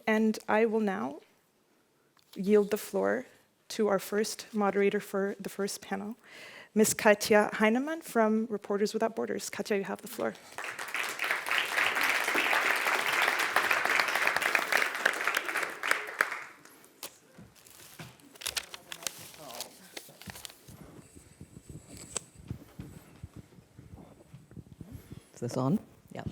And I will now yield the floor to our first moderator for the first panel, Ms. Katja Heinemann from Reporters Without Borders. Katja, you have the floor. Is this on? Yeah.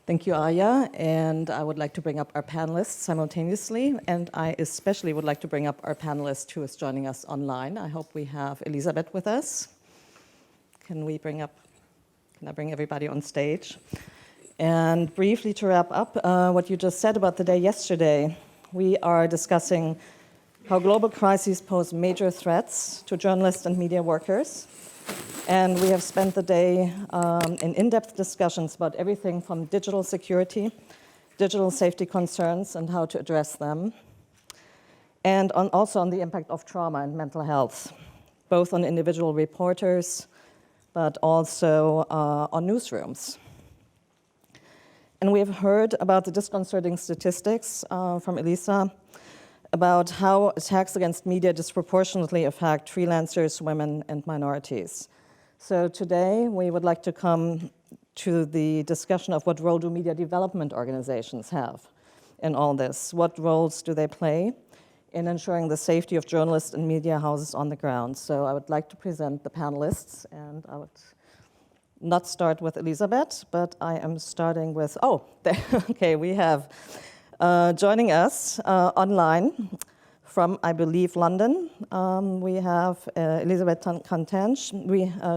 Thank you, Arya, and I would like to bring up our panelists simultaneously, and I especially would like to bring up our panelist who is joining us online. I hope we have Elisabet with us. Can I bring everybody on stage? And briefly to wrap up what you just said about the day yesterday, we are discussing how global crises pose major threats to journalists and media workers. And we have spent the day in in-depth discussions about everything from digital security, digital safety concerns, and how to address them, and also on the impact of trauma and mental health, both on individual reporters, but also on newsrooms. And we have heard about the disconcerting statistics from Elisa about how attacks against media disproportionately affect freelancers, women, and minorities. So today, we would like to come to the discussion of what role do media development organizations have in all this? What roles do they play in ensuring the safety of journalists and media houses on the ground? So I would like to present the panelists, and I would not start with Elisabet, but I am starting with, okay, we have joining us online from, I believe, London. We have Elisabet Cantenys.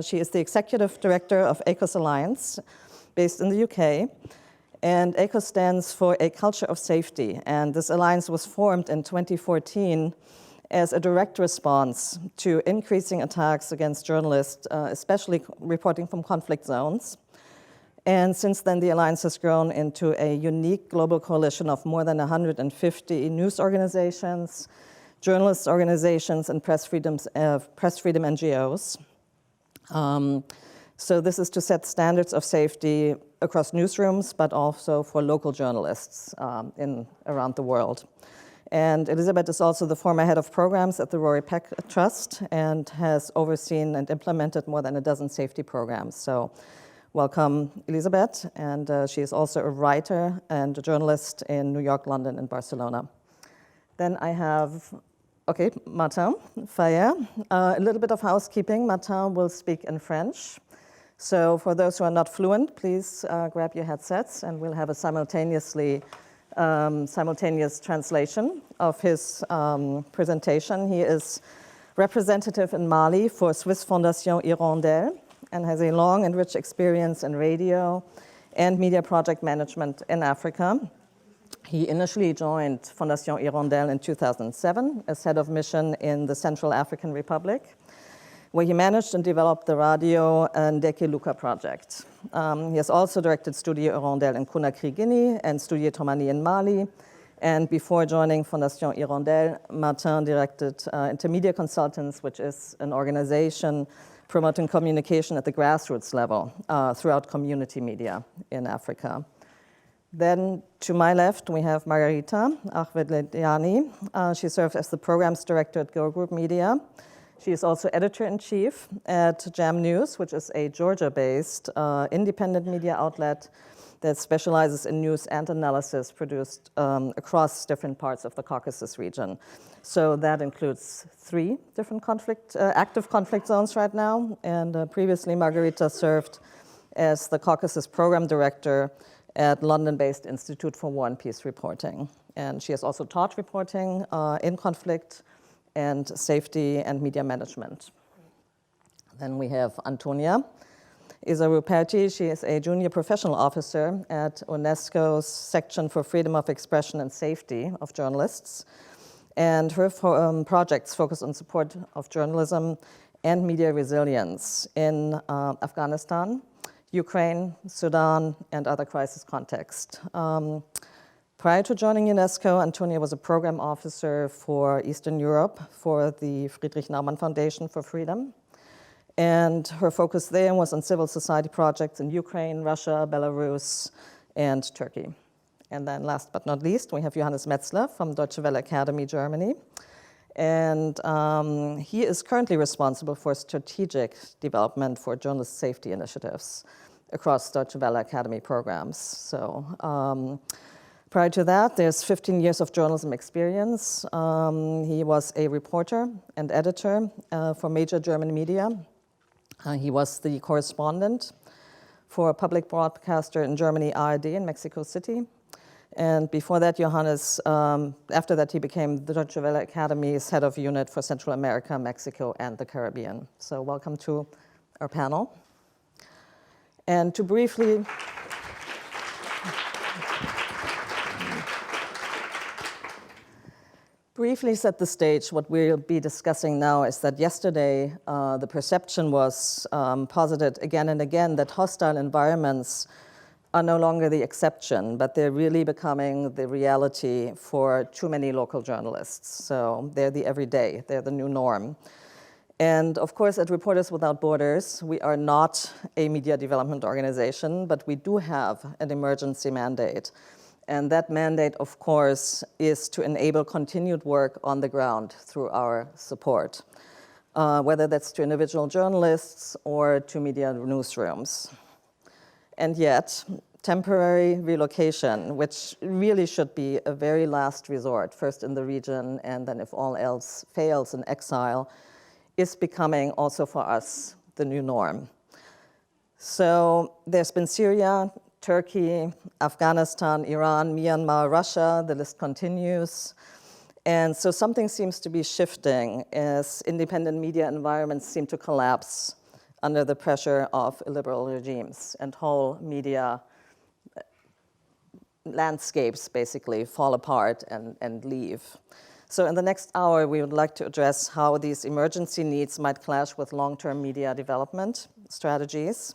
She is the Executive Director of ACOS Alliance, based in the UK. And ACOS stands for A Culture of Safety. And this alliance was formed in 2014 as a direct response to increasing attacks against journalists, especially reporting from conflict zones. And since then, the alliance has grown into a unique global coalition of more than 150 news organizations, journalists organizations, and press freedom NGOs. So this is to set standards of safety across newsrooms, but also for local journalists around the world. And Elisabet is also the former head of programs at the Rory Peck Trust and has overseen and implemented more than a dozen safety programs. So welcome, Elisabet. And she is also a writer and a journalist in New York, London, and Barcelona. Then I have, Martin, Faye. A little bit of housekeeping. Martin will speak in French. So for those who are not fluent, please grab your headsets and we'll have a simultaneous translation of his presentation. He is representative in Mali for Swiss Fondation Hirondelle and has a long and rich experience in radio and media project management in Africa. He initially joined Fondation Hirondelle in 2007 as head of mission in the Central African Republic, where he managed and developed the Radio Ndeke Luka project. He has also directed Studio Hirondelle in Conakry, Guinea, and Studio Tomani in Mali. And before joining Fondation Hirondelle, Martin directed Intermedia Consultants, which is an organization promoting communication at the grassroots level throughout community media in Africa. Then to my left, we have Margarita Akhvlediani. She serves as the programs director at Go Group Media. She is also editor-in-chief at Jam News, which is a Georgia-based independent media outlet that specializes in news and analysis produced across different parts of the Caucasus region. So that includes 3 different active conflict zones right now. And previously, Margarita served as the Caucasus program director at London-based Institute for War and Peace Reporting. And she has also taught reporting in conflict and safety and media management. Then we have Antonia Eser-Ruperti. She is a junior professional officer at UNESCO's Section for Freedom of Expression and Safety of Journalists. And her projects focus on support of journalism and media resilience in Afghanistan, Ukraine, Sudan, and other crisis contexts. Prior to joining UNESCO, Antonia was a program officer for Eastern Europe for the Friedrich Naumann Foundation for Freedom. And her focus there was on civil society projects in Ukraine, Russia, Belarus, and Turkey. And then last but not least, we have Johannes Metzler from Deutsche Welle Academy, Germany. And he is currently responsible for strategic development for journalist safety initiatives across Deutsche Welle Academy programs. So prior to that, there's 15 years of journalism experience. He was a reporter and editor for major German media. He was the correspondent for a public broadcaster in Germany, ARD, in Mexico City. And before that, Johannes, after that, he became the Deutsche Welle Academy's head of unit for Central America, Mexico, and the Caribbean. So welcome to our panel. And to briefly set the stage, what we'll be discussing now is that yesterday, the perception was posited again and again that hostile environments are no longer the exception, but they're really becoming the reality for too many local journalists. So they're the everyday, they're the new norm. And of course, at Reporters Without Borders, we are not a media development organization, but we do have an emergency mandate. And that mandate, of course, is to enable continued work on the ground through our support, whether that's to individual journalists or to media newsrooms. And yet, temporary relocation, which really should be a very last resort, first in the region, and then if all else fails, in exile, is becoming also for us the new norm. So there's been Syria, Turkey, Afghanistan, Iran, Myanmar, Russia, the list continues. And so something seems to be shifting as independent media environments seem to collapse under the pressure of illiberal regimes, and whole media landscapes basically fall apart and leave. So in the next hour, we would like to address how these emergency needs might clash with long-term media development strategies.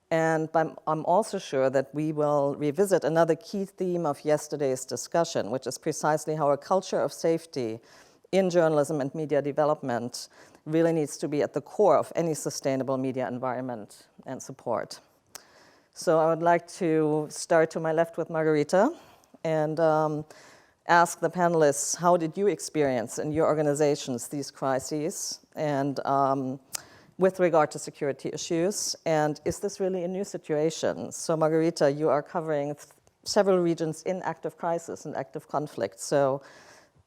And I'm also sure that we will revisit another key theme of yesterday's discussion, which is precisely how a culture of safety in journalism and media development really needs to be at the core of any sustainable media environment and support. So I would like to start to my left with Margarita and ask the panelists, how did you experience in your organizations these crises and with regard to security issues? And is this really a new situation? So Margarita, you are covering several regions in active crisis and active conflict. So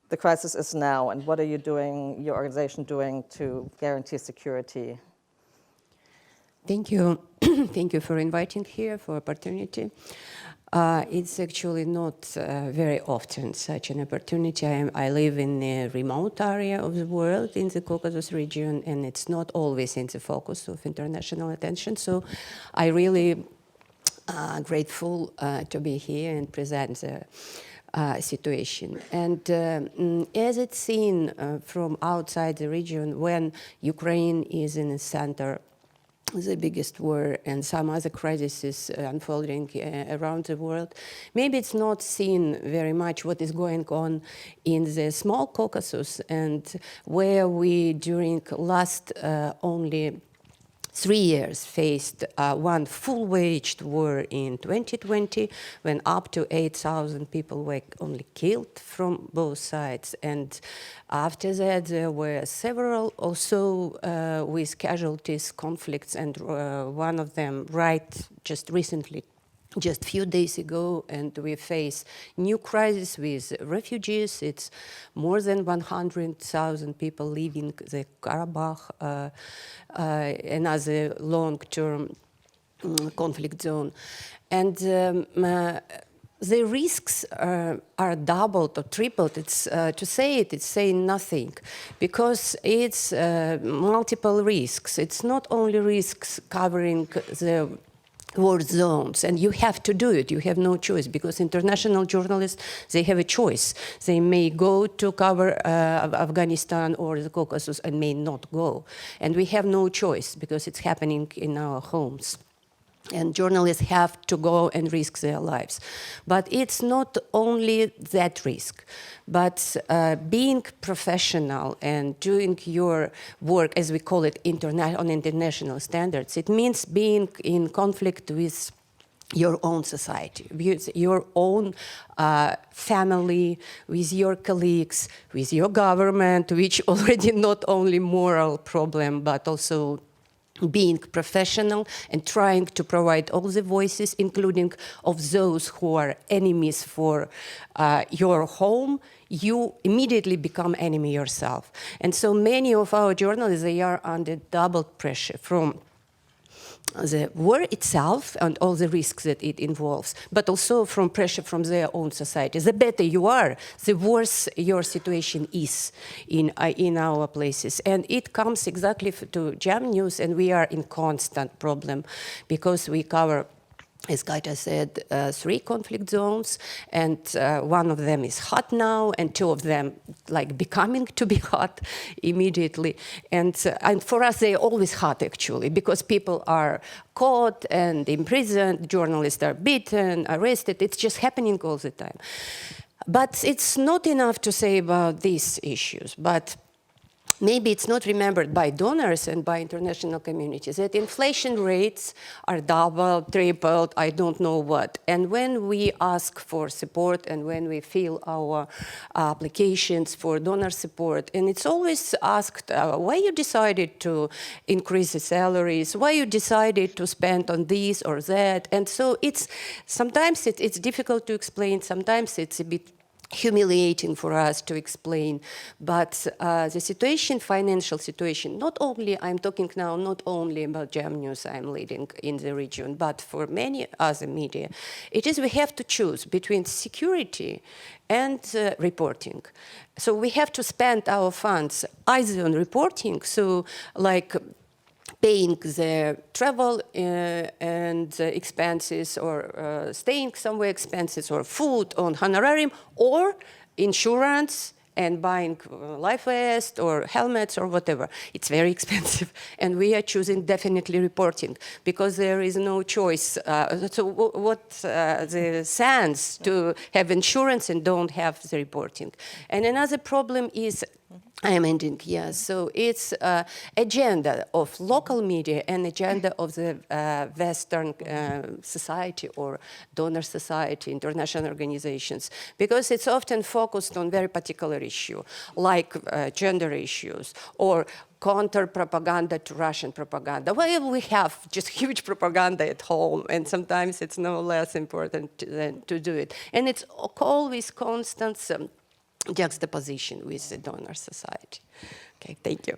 the crisis is now, and what are you doing, your organization doing to guarantee security? Thank you. Thank you for inviting here, for opportunity. It's actually not very often such an opportunity. I live in a remote area of the world in the Caucasus region, and it's not always in the focus of international attention. So I really grateful to be here and present the situation. And as it's seen from outside the region, when Ukraine is in the center, the biggest war and some other crises unfolding around the world, maybe it's not seen very much what is going on in the small Caucasus, and where we during last only 3 years faced one full-waged war in 2020, when up to 8,000 people were only killed from both sides. And after that, there were several also with casualties, conflicts, and one of them just recently, just a few days ago, and we face new crisis with refugees. It's more than 100,000 people leaving the Karabakh, another long-term conflict zone. And the risks are doubled or tripled. It's to say it's saying nothing, because it's multiple risks. It's not only risks covering the war zones, and you have to do it. You have no choice, because international journalists, they have a choice. They may go to cover Afghanistan or the Caucasus and may not go. And we have no choice, because it's happening in our homes. And journalists have to go and risk their lives. But it's not only that risk, but being professional and doing your work, as we call it, on international standards, it means being in conflict with your own society, with your own family, with your colleagues, with your government, which already not only moral problem, but also being professional and trying to provide all the voices, including of those who are enemies for your home, you immediately become enemy yourself. And so many of our journalists, they are under double pressure from the war itself and all the risks that it involves, but also from pressure from their own society. The better you are, the worse your situation is in our places. And it comes exactly to Jam News, and we are in constant problem because we cover, as Katja said, 3 conflict zones, and one of them is hot now, and 2 of them like becoming to be hot immediately. And for us, they're always hot, actually, because people are caught and imprisoned, journalists are beaten, arrested. It's just happening all the time. But it's not enough to say about these issues. But maybe it's not remembered by donors and by international communities that inflation rates are doubled, tripled, I don't know what. And when we ask for support and when we fill our applications for donor support, and it's always asked why you decided to increase the salaries, why you decided to spend on this or that. And so sometimes it's difficult to explain, sometimes it's a bit humiliating for us to explain, but the situation, financial situation, not only, I'm talking now not only about Jam News I'm leading in the region, but for many other media, it is we have to choose between security and reporting. So we have to spend our funds either on reporting, so like paying the travel and expenses, or staying somewhere expenses, or food on honorarium, or insurance and buying life vest or helmets or whatever. It's very expensive. And we are choosing definitely reporting because there is no choice. So what the sense to have insurance and don't have the reporting? And another problem is, I am ending, yes. So it's agenda of local media and agenda of the Western society or donor society, international organizations, because it's often focused on very particular issue, like gender issues or counter-propaganda to Russian propaganda. Well, we have just huge propaganda at home, and sometimes it's no less important than to do it. And it's always constant juxtaposition with the donor society. Okay, thank you.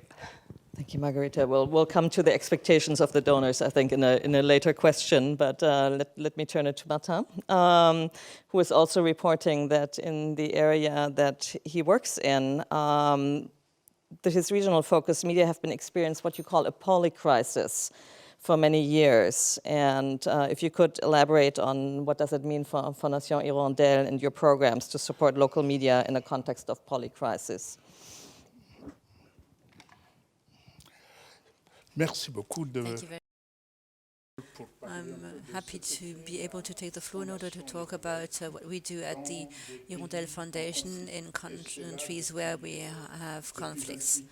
Thank you, Margarita. We'll come to the expectations of the donors, I think, in a later question, but let me turn it to Martin, who is also reporting that in the area that he works in, his regional focus media have been experiencing what you call a polycrisis for many years. And if you could elaborate on what does it mean for Fondation Hirondelle and your programs to support local media in a context of polycrisis. Merci beaucoup de... Thank you very much. I'm happy to be able to take the floor in order to talk about what we do at the Hirondelle Foundation in countries where we have conflicts.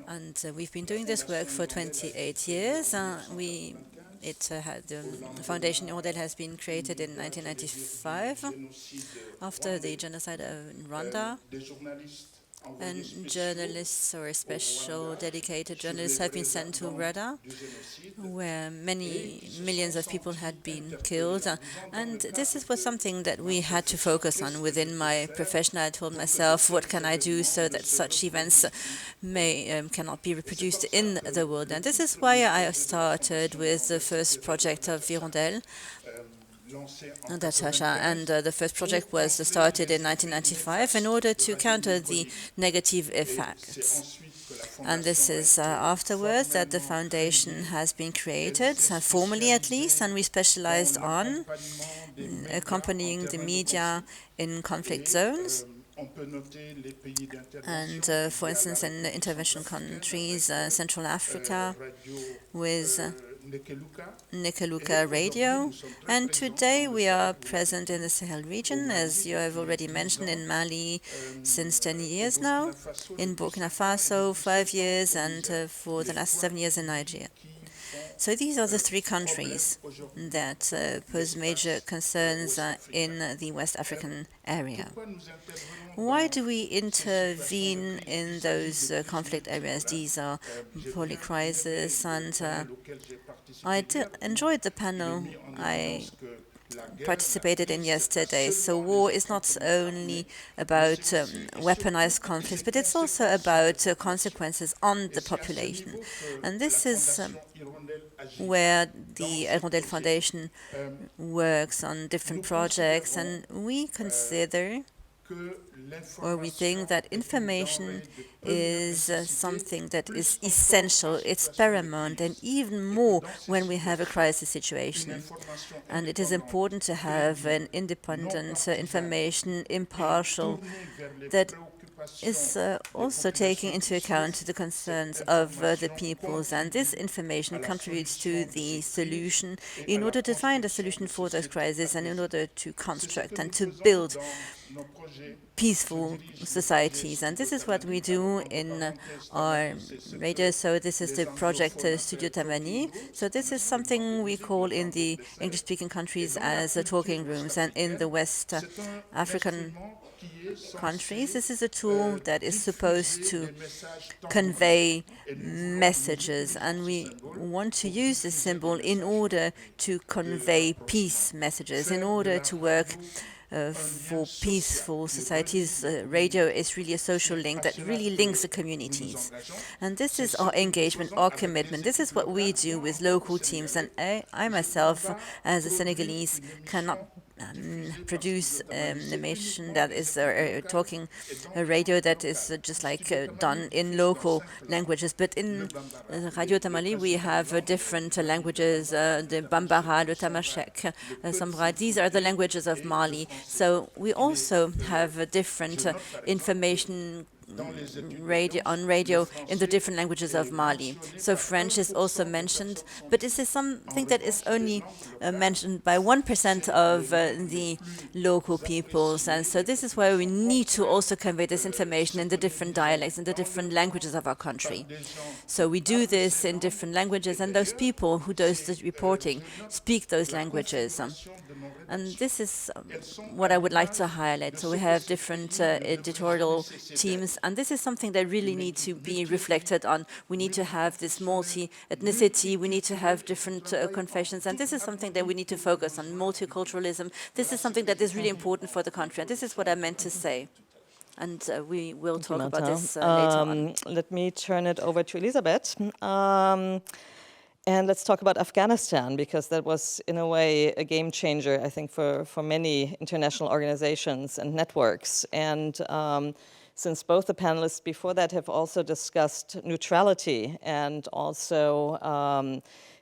And we've been doing this work for 28 years. The Fondation Hirondelle has been created in 1995 after the genocide in Rwanda. And journalists, or special dedicated journalists, have been sent to Rwanda, where many millions of people had been killed. And this was something that we had to focus on within my profession. I told myself, what can I do so that such events cannot be reproduced in the world? And this is why I started with the first project of Hirondelle, and the first project was started in 1995 in order to counter the negative effects. And this is afterwards that the foundation has been created, formally at least, and we specialized on accompanying the media in conflict zones. And for instance, in intervention countries, Central Africa, with Nikeluka Radio, and today we are present in the Sahel region, as you have already mentioned, in Mali since 10 years now, in Burkina Faso 5 years, and for the last 7 years in Nigeria. So these are the three countries that pose major concerns in the West African area. Why do we intervene in those conflict areas? These are polycrisis, and I enjoyed the panel I participated in yesterday. So war is not only about weaponized conflicts, but it's also about consequences on the population. And this is where the Hirondelle Foundation works on different projects, and we consider, or we think, that information is something that is essential, it's paramount, and even more when we have a crisis situation. And it is important to have an independent information, impartial, that is also taking into account the concerns of the peoples, and this information contributes to the solution in order to find a solution for those crises and in order to construct and to build peaceful societies. And this is what we do in our radio. So this is the project Studio Tamani. So this is something we call in the English-speaking countries as talking rooms, and in the West African countries, this is a tool that is supposed to convey messages, and we want to use this symbol in order to convey peace messages, in order to work for peaceful societies. Radio is really a social link that really links the communities. And this is our engagement, our commitment. This is what we do with local teams. And I myself, as a Senegalese, cannot produce an emission that is talking a radio that is just like done in local languages. But in Radio Tamale, we have different languages, the Bambara, the Tamashek, Sambra. These are the languages of Mali. So we also have different information on radio in the different languages of Mali. So French is also mentioned, but this is something that is only mentioned by 1% of the local peoples. And so this is why we need to also convey this information in the different dialects, in the different languages of our country. So we do this in different languages, and those people who do the reporting speak those languages. And this is what I would like to highlight. So we have different editorial teams, and this is something that really needs to be reflected on. We need to have this multi-ethnicity, we need to have different confessions, and this is something that we need to focus on, multiculturalism. This is something that is really important for the country, and this is what I meant to say. And we will talk about this later on. Let me turn it over to Elisabet. And let's talk about Afghanistan, because that was, in a way, a game changer, I think, for many international organizations and networks. And since both the panelists before that have also discussed neutrality and also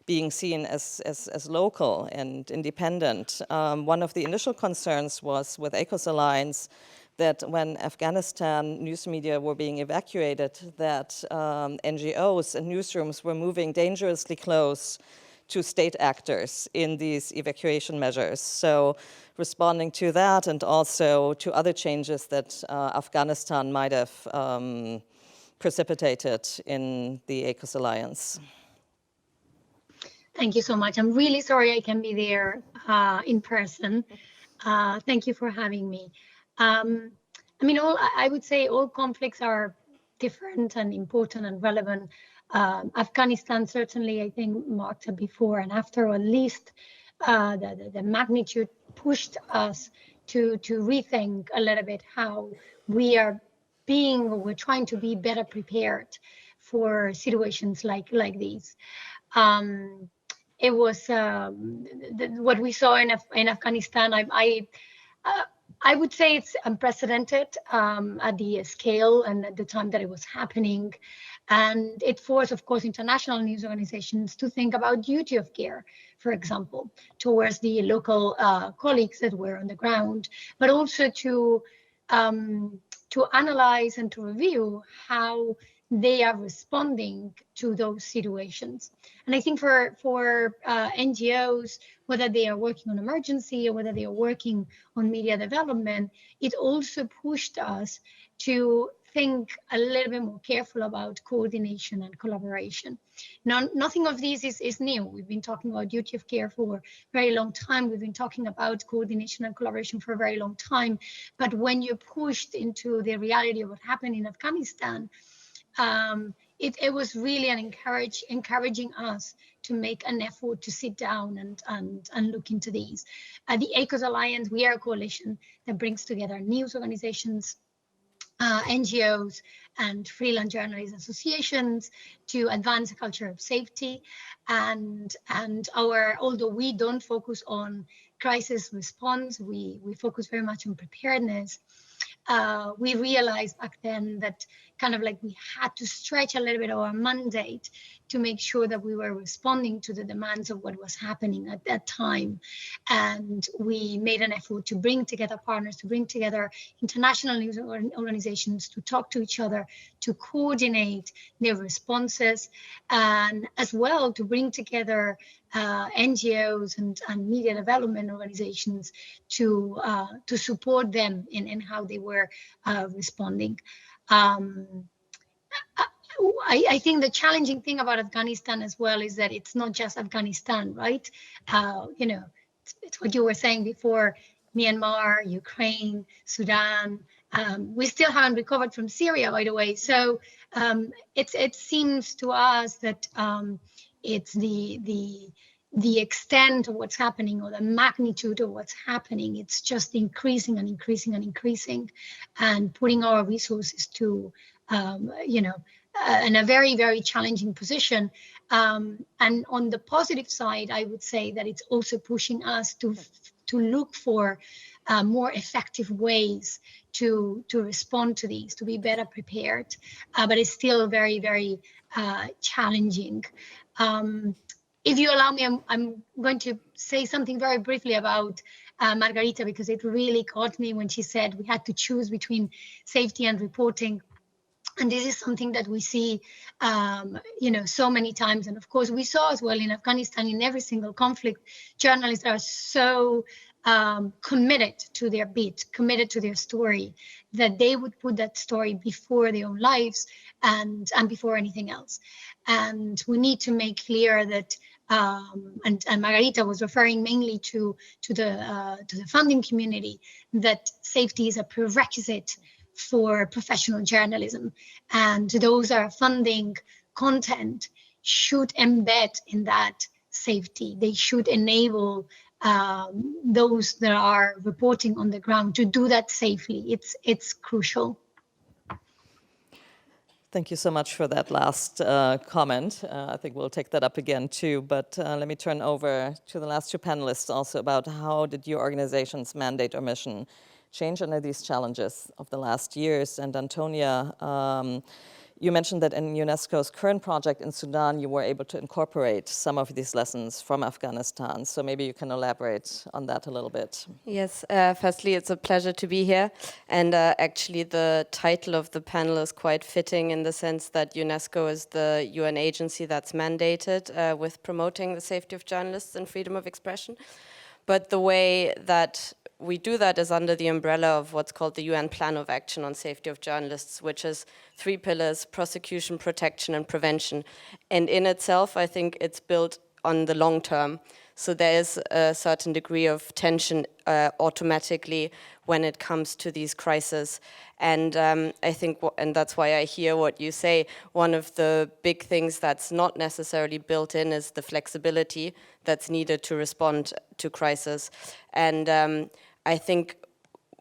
being seen as local and independent, one of the initial concerns was with ACOS Alliance that when Afghanistan news media were being evacuated, that NGOs and newsrooms were moving dangerously close to state actors in these evacuation measures. So responding to that and also to other changes that Afghanistan might have precipitated in the ACOS Alliance. Thank you so much. I'm really sorry I can't be there in person. Thank you for having me. I mean, I would say all conflicts are different and important and relevant. Afghanistan certainly, I think, marked a before and after, or at least the magnitude pushed us to rethink a little bit how we're trying to be better prepared for situations like these. It was what we saw in Afghanistan. I would say it's unprecedented at the scale and at the time that it was happening. And it forced, of course, international news organizations to think about duty of care, for example, towards the local colleagues that were on the ground, but also to analyze and to review how they are responding to those situations. And I think for NGOs, whether they are working on emergency or whether they are working on media development, it also pushed us to think a little bit more careful about coordination and collaboration. Now, nothing of this is new. We've been talking about duty of care for a very long time. We've been talking about coordination and collaboration for a very long time. But when you're pushed into the reality of what happened in Afghanistan, it was really encouraging us to make an effort to sit down and look into these. The ACOS Alliance, we are a coalition that brings together news organizations, NGOs, and freelance journalist associations to advance a culture of safety. And although we don't focus on crisis response, we focus very much on preparedness. We realized back then that kind of like we had to stretch a little bit of our mandate to make sure that we were responding to the demands of what was happening at that time. And we made an effort to bring together partners, to bring together international news organizations, to talk to each other, to coordinate their responses, and as well to bring together NGOs and media development organizations to support them in how they were responding. I think the challenging thing about Afghanistan as well is that it's not just Afghanistan, right? It's what you were saying before, Myanmar, Ukraine, Sudan. We still haven't recovered from Syria, by the way. So it seems to us that it's the extent of what's happening or the magnitude of what's happening. It's just increasing and increasing and increasing, and putting our resources to, in a very, very challenging position. And on the positive side, I would say that it's also pushing us to look for more effective ways to respond to these, to be better prepared. But it's still very, very challenging. If you allow me, I'm going to say something very briefly about Margarita, because it really caught me when she said we had to choose between safety and reporting. And this is something that we see, so many times. And of course, we saw as well in Afghanistan, in every single conflict, journalists are so committed to their beat, committed to their story, that they would put that story before their own lives and before anything else. And we need to make clear that, and Margarita was referring mainly to the funding community, that safety is a prerequisite for professional journalism, and those are funding content should embed in that safety. They should enable those that are reporting on the ground to do that safely. It's crucial. Thank you so much for that last comment. I think we'll take that up again too, but let me turn over to the last two panelists also about how did your organization's mandate or mission change under these challenges of the last years. And Antonia, you mentioned that in UNESCO's current project in Sudan, you were able to incorporate some of these lessons from Afghanistan. So maybe you can elaborate on that a little bit. Yes, firstly, it's a pleasure to be here. And actually, the title of the panel is quite fitting in the sense that UNESCO is the UN agency that's mandated with promoting the safety of journalists and freedom of expression. But the way that we do that is under the umbrella of what's called the UN Plan of Action on Safety of Journalists, which is 3 pillars: prosecution, protection, and prevention. And in itself, I think it's built on the long term. So there is a certain degree of tension automatically when it comes to these crises. And I think, and that's why I hear what you say, one of the big things that's not necessarily built in is the flexibility that's needed to respond to crisis. And I think,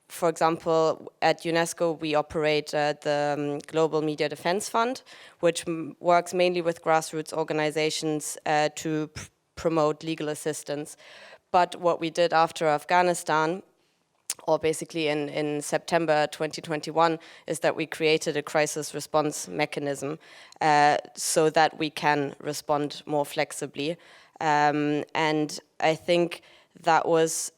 for example, at UNESCO, we operate the Global Media Defense Fund, which works mainly with grassroots organizations to promote legal assistance. But what we did after Afghanistan, or basically in September 2021, is that we created a crisis response mechanism so that we can respond more flexibly. And I think that was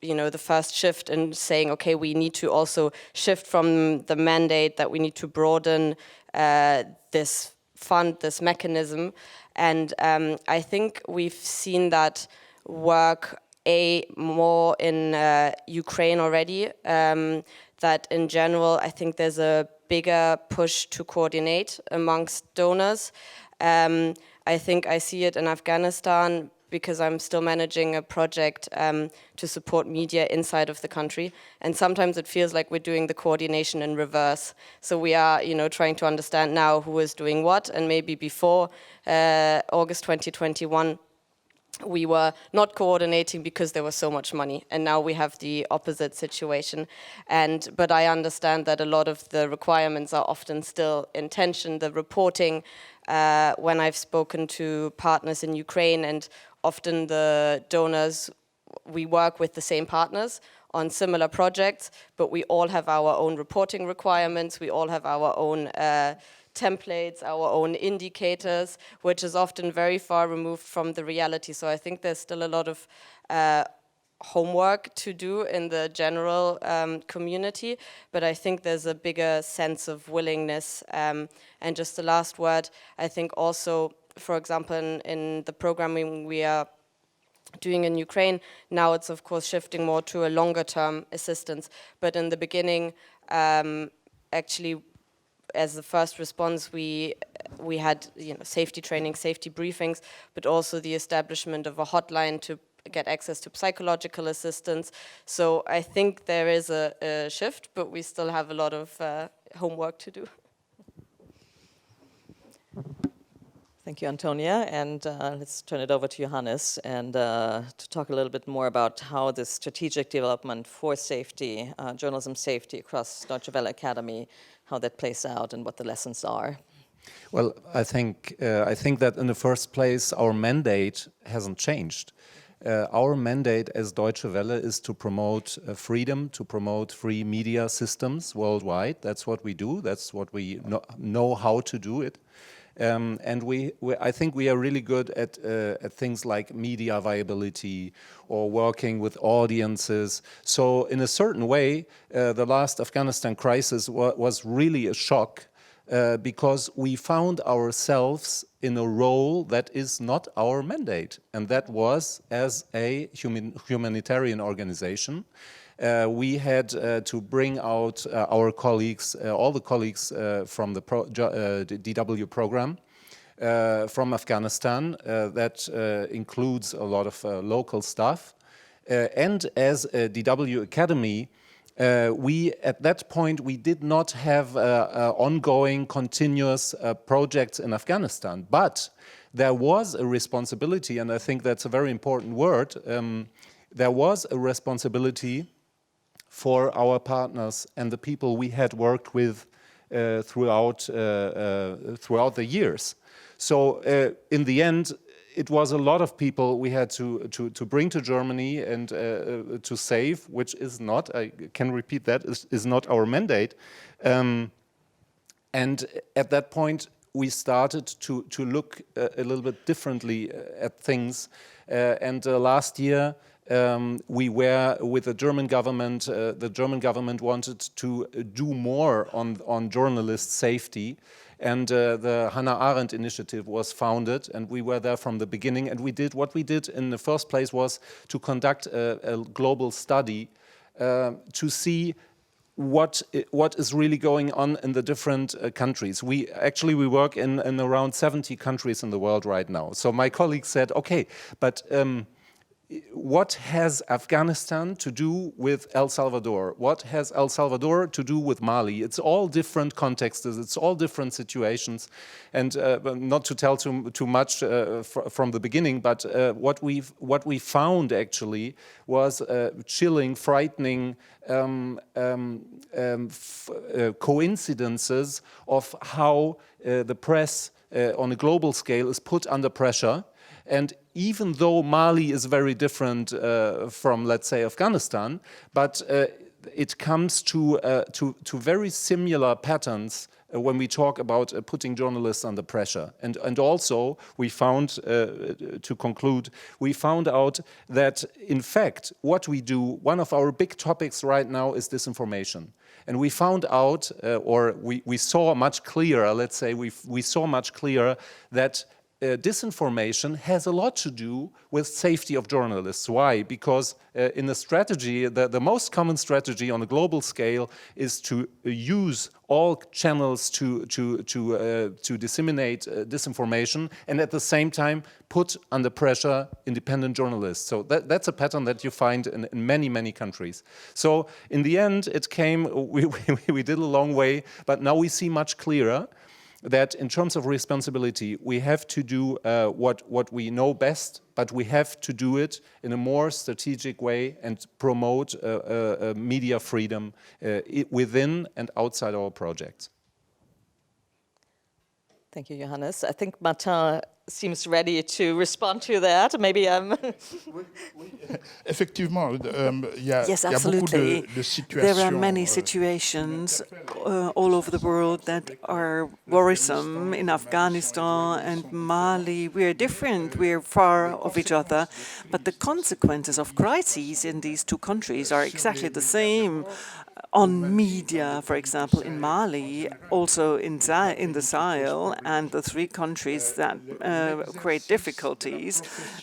the first shift in saying, okay, we need to also shift from the mandate that we need to broaden this fund, this mechanism. And I think we've seen that work more in Ukraine already, that in general, I think there's a bigger push to coordinate amongst donors. I think I see it in Afghanistan because I'm still managing a project to support media inside of the country. And sometimes it feels like we're doing the coordination in reverse. So we are, trying to understand now who is doing what, and maybe before August 2021, we were not coordinating because there was so much money, and now we have the opposite situation. But I understand that a lot of the requirements are often still in tension. The reporting, when I've spoken to partners in Ukraine, and often the donors, we work with the same partners on similar projects, but we all have our own reporting requirements, we all have our own templates, our own indicators, which is often very far removed from the reality. So I think there's still a lot of homework to do in the general community, but I think there's a bigger sense of willingness. And just the last word, I think also, for example, in the programming we are doing in Ukraine, now it's of course shifting more to a longer term assistance. But in the beginning, actually, as the first response, we had safety training, safety briefings, but also the establishment of a hotline to get access to psychological assistance. So I think there is a shift, but we still have a lot of homework to do. Thank you, Antonia, and let's turn it over to Johannes and to talk a little bit more about how this strategic development for safety, journalism safety across Deutsche Welle Academy, how that plays out and what the lessons are. Well, I think that in the first place, our mandate hasn't changed. Our mandate as Deutsche Welle is to promote freedom, to promote free media systems worldwide. That's what we do. That's what we know how to do it. And I think we are really good at things like media viability or working with audiences. So in a certain way, the last Afghanistan crisis was really a shock because we found ourselves in a role that is not our mandate. And that was as a humanitarian organization. We had to bring out our colleagues, all the colleagues from the DW program from Afghanistan. That includes a lot of local staff. And as a DW Academy, at that point, we did not have ongoing, continuous projects in Afghanistan. But there was a responsibility, and I think that's a very important word, there was a responsibility for our partners and the people we had worked with throughout the years. So in the end, it was a lot of people we had to bring to Germany and to save, which is not, I can repeat that, is not our mandate. And at that point, we started to look a little bit differently at things. And last year, we were with the German government. The German government wanted to do more on journalist safety, and the Hannah Arendt initiative was founded, and we were there from the beginning. And what we did in the first place was to conduct a global study to see what is really going on in the different countries. We work in around 70 countries in the world right now. So my colleague said, okay, but what has Afghanistan to do with El Salvador? What has El Salvador to do with Mali? It's all different contexts, it's all different situations. And not to tell too much from the beginning, but what we found actually was chilling, frightening coincidences of how the press on a global scale is put under pressure. And even though Mali is very different from, let's say, Afghanistan, but it comes to very similar patterns when we talk about putting journalists under pressure. And also, we found, to conclude, we found out that, in fact, what we do, one of our big topics right now is disinformation. And we found out, or we saw much clearer, let's say, we saw much clearer that disinformation has a lot to do with safety of journalists. Why? Because in the strategy, the most common strategy on a global scale is to use all channels to disseminate disinformation, and at the same time put under pressure independent journalists. So that's a pattern that you find in many, many countries. So in the end, it came, we did a long way, but now we see much clearer that in terms of responsibility, we have to do what we know best, but we have to do it in a more strategic way and promote media freedom within and outside our projects. Thank you, Johannes. I think Martin seems ready to respond to that. Maybe Effectivement, il y a Yes, beaucoup absolutely. de situations. There are many situations all over the world that are worrisome. In Afghanistan and Mali, we are different. We are far of each other. But the consequences of crises in these two countries are exactly the same. On media, for example, in Mali, also in the Sahel, and the three countries that create difficulties,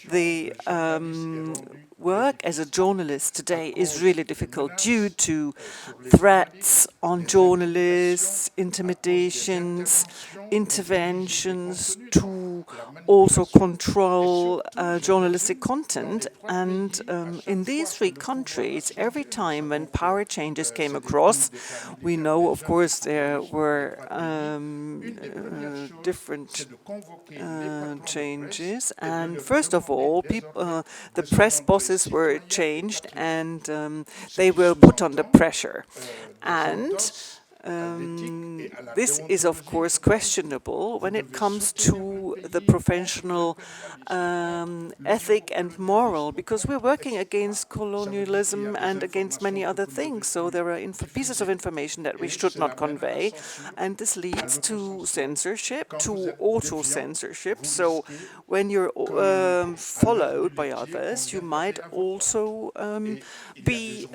the work as a journalist today is really difficult due to threats on journalists, intimidations, interventions to also control journalistic content. And in these three countries, every time when power changes came across, we know, of course, there were different changes. And first of all, the press bosses were changed, and they were put under pressure. And this is, of course, questionable when it comes to the professional ethic and moral, because we're working against colonialism and against many other things. So there are pieces of information that we should not convey, and this leads to censorship, to auto-censorship. So when you're followed by others, you might also be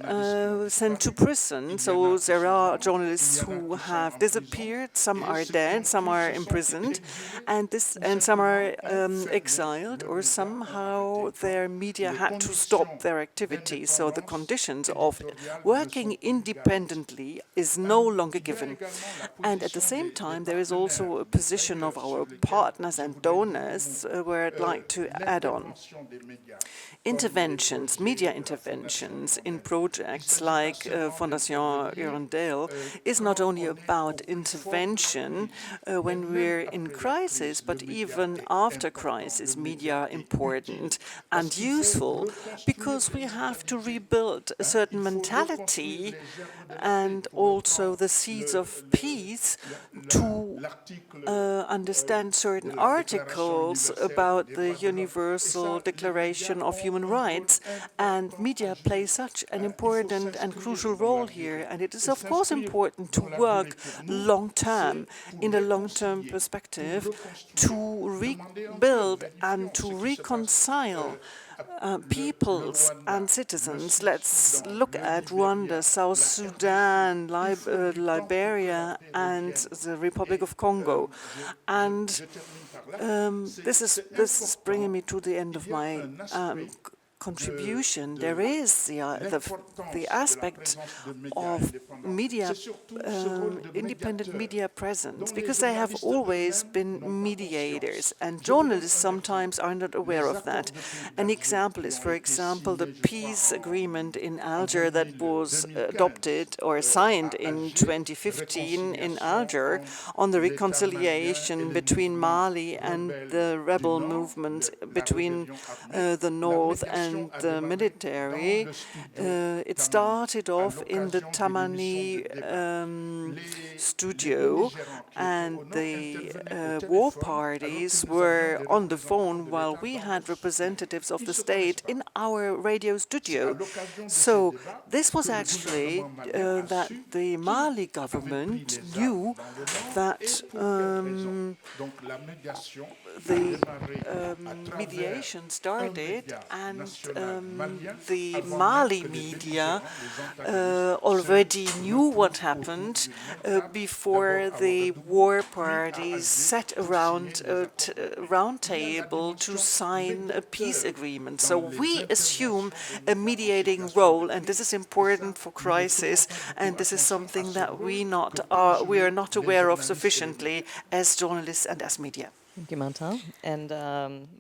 sent to prison. So there are journalists who have disappeared, some are dead, some are imprisoned, and some are exiled, or somehow their media had to stop their activities. So the conditions of working independently is no longer given. And at the same time, there is also a position of our partners and donors where I'd like to add on. Interventions, media interventions in projects like Fondation Hirondelle is not only about intervention when we're in crisis, but even after crisis, media are important and useful because we have to rebuild a certain mentality and also the seeds of peace to understand certain articles about the Universal Declaration of Human Rights, and media play such an important and crucial role here. And it is, of course, important to work long-term, in a long-term perspective, to rebuild and to reconcile peoples and citizens. Let's look at Rwanda, South Sudan, Liberia, and the Republic of Congo. And this is bringing me to the end of my contribution. There is the aspect of media, independent media presence, because they have always been mediators, and journalists sometimes are not aware of that. An example is, for example, the peace agreement in Alger that was adopted or signed in 2015 in Alger on the reconciliation between Mali and the rebel movement between the north and the military. It started off in the Tamani studio, and the war parties were on the phone while we had representatives of the state in our radio studio. So this was actually that the Mali government knew that the mediation started, and the Mali media already knew what happened before the war parties sat around a round table to sign a peace agreement. So we assume a mediating role, and this is important for crisis, and this is something that we are not aware of sufficiently as journalists and as media. Thank you, Marta. And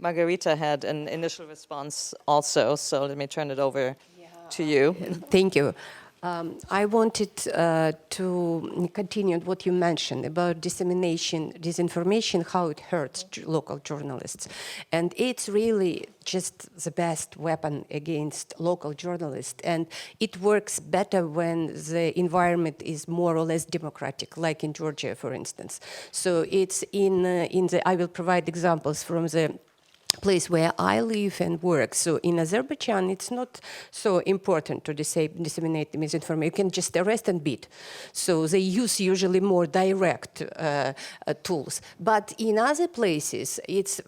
Margarita had an initial response also, so let me turn it over to you. Thank you. I wanted to continue what you mentioned about dissemination, disinformation, how it hurts local journalists. And it's really just the best weapon against local journalists. And it works better when the environment is more or less democratic, like in Georgia, for instance. So it's I will provide examples from the place where I live and work. So in Azerbaijan, it's not so important to disseminate the misinformation. You can just arrest and beat. So they use usually more direct tools. But in other places, it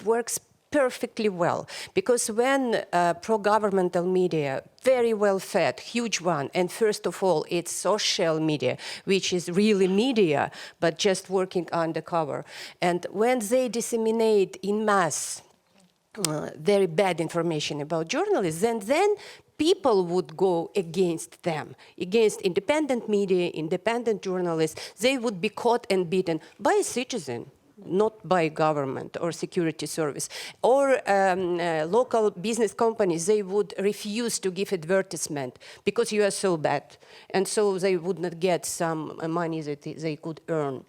works perfectly well, because when pro-governmental media, very well fed, huge one, and first of all, it's social media, which is really media, but just working undercover. And when they disseminate in mass very bad information about journalists, then people would go against them, against independent media, independent journalists. They would be caught and beaten by a citizen, not by government or security service. Or local business companies, they would refuse to give advertisement because you are so bad. And so they would not get some money that they could earn.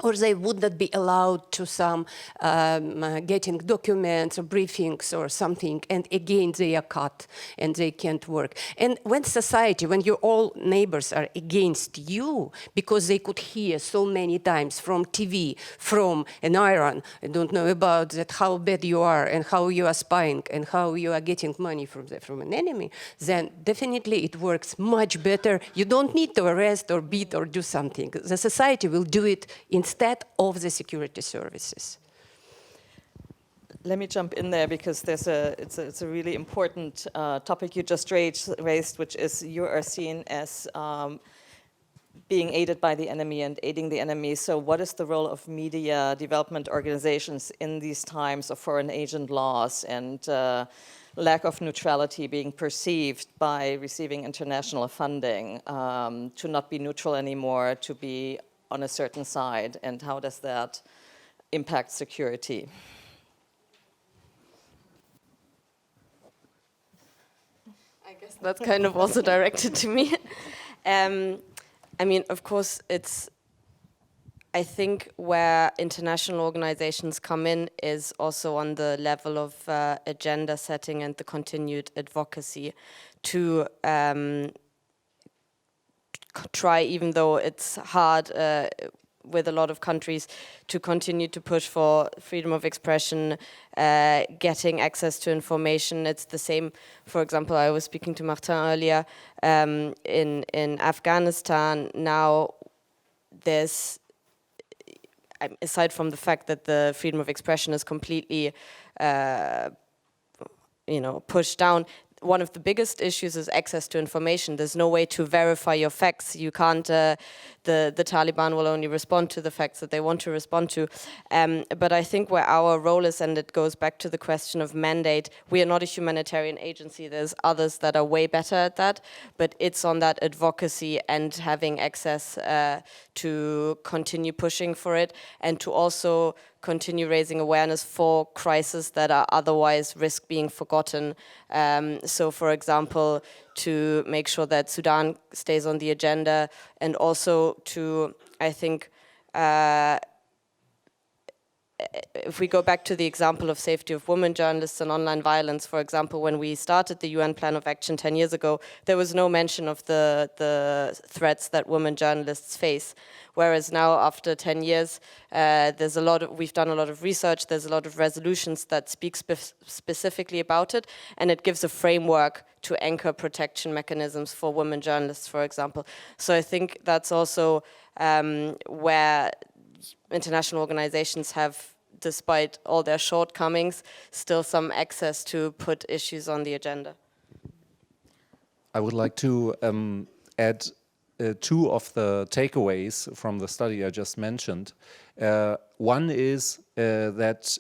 Or they would not be allowed to some getting documents or briefings or something, and again they are cut and they can't work. And when society, when your all neighbors are against you, because they could hear so many times from TV, from an Iran, I don't know about that, how bad you are and how you are spying and how you are getting money from an enemy, then definitely it works much better. You don't need to arrest or beat or do something. The society will do it instead of the security services. Let me jump in there because it's a really important topic you just raised, which is you are seen as being aided by the enemy and aiding the enemy. So what is the role of media development organizations in these times of foreign agent laws and lack of neutrality being perceived by receiving international funding, to not be neutral anymore, to be on a certain side, and how does that impact security? I guess that's kind of also directed to me. I mean, of course, I think where international organizations come in is also on the level of agenda setting and the continued advocacy to try, even though it's hard with a lot of countries, to continue to push for freedom of expression, getting access to information. It's the same, for example, I was speaking to Martin earlier, in Afghanistan now there's, aside from the fact that the freedom of expression is completely pushed down, one of the biggest issues is access to information. There's no way to verify your facts. You can't, the Taliban will only respond to the facts that they want to respond to. But I think where our role is, and it goes back to the question of mandate, we are not a humanitarian agency. There's others that are way better at that, but it's on that advocacy and having access to continue pushing for it, and to also continue raising awareness for crises that are otherwise risk being forgotten. So, for example, to make sure that Sudan stays on the agenda, and also to, I think, if we go back to the example of safety of women journalists and online violence, for example, when we started the UN Plan of Action 10 years ago, there was no mention of the threats that women journalists face. Whereas now, after 10 years, we've done a lot of research, there's a lot of resolutions that speak specifically about it, and it gives a framework to anchor protection mechanisms for women journalists, for example. So I think that's also where international organizations have despite all their shortcomings, still some access to put issues on the agenda. I would like to add two of the takeaways from the study I just mentioned. One is that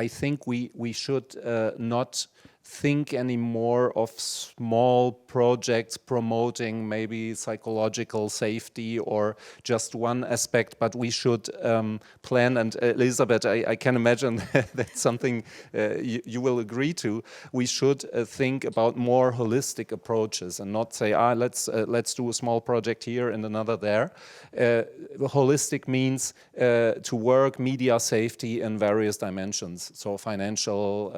I think we should not think anymore of small projects promoting maybe psychological safety or just one aspect, but we should plan, and Elisabet, I can imagine that's something you will agree to. We should think about more holistic approaches and not say, let's do a small project here and another there. Holistic means to work media safety in various dimensions, so financial,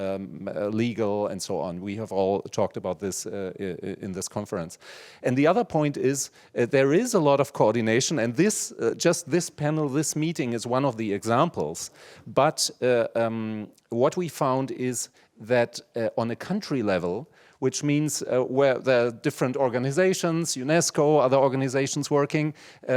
legal, and so on. We have all talked about this in this conference. And the other point is there is a lot of coordination, and this just this panel, this meeting is one of the examples. But what we found is that on a country level, which means where there are different organizations, UNESCO, other organizations working.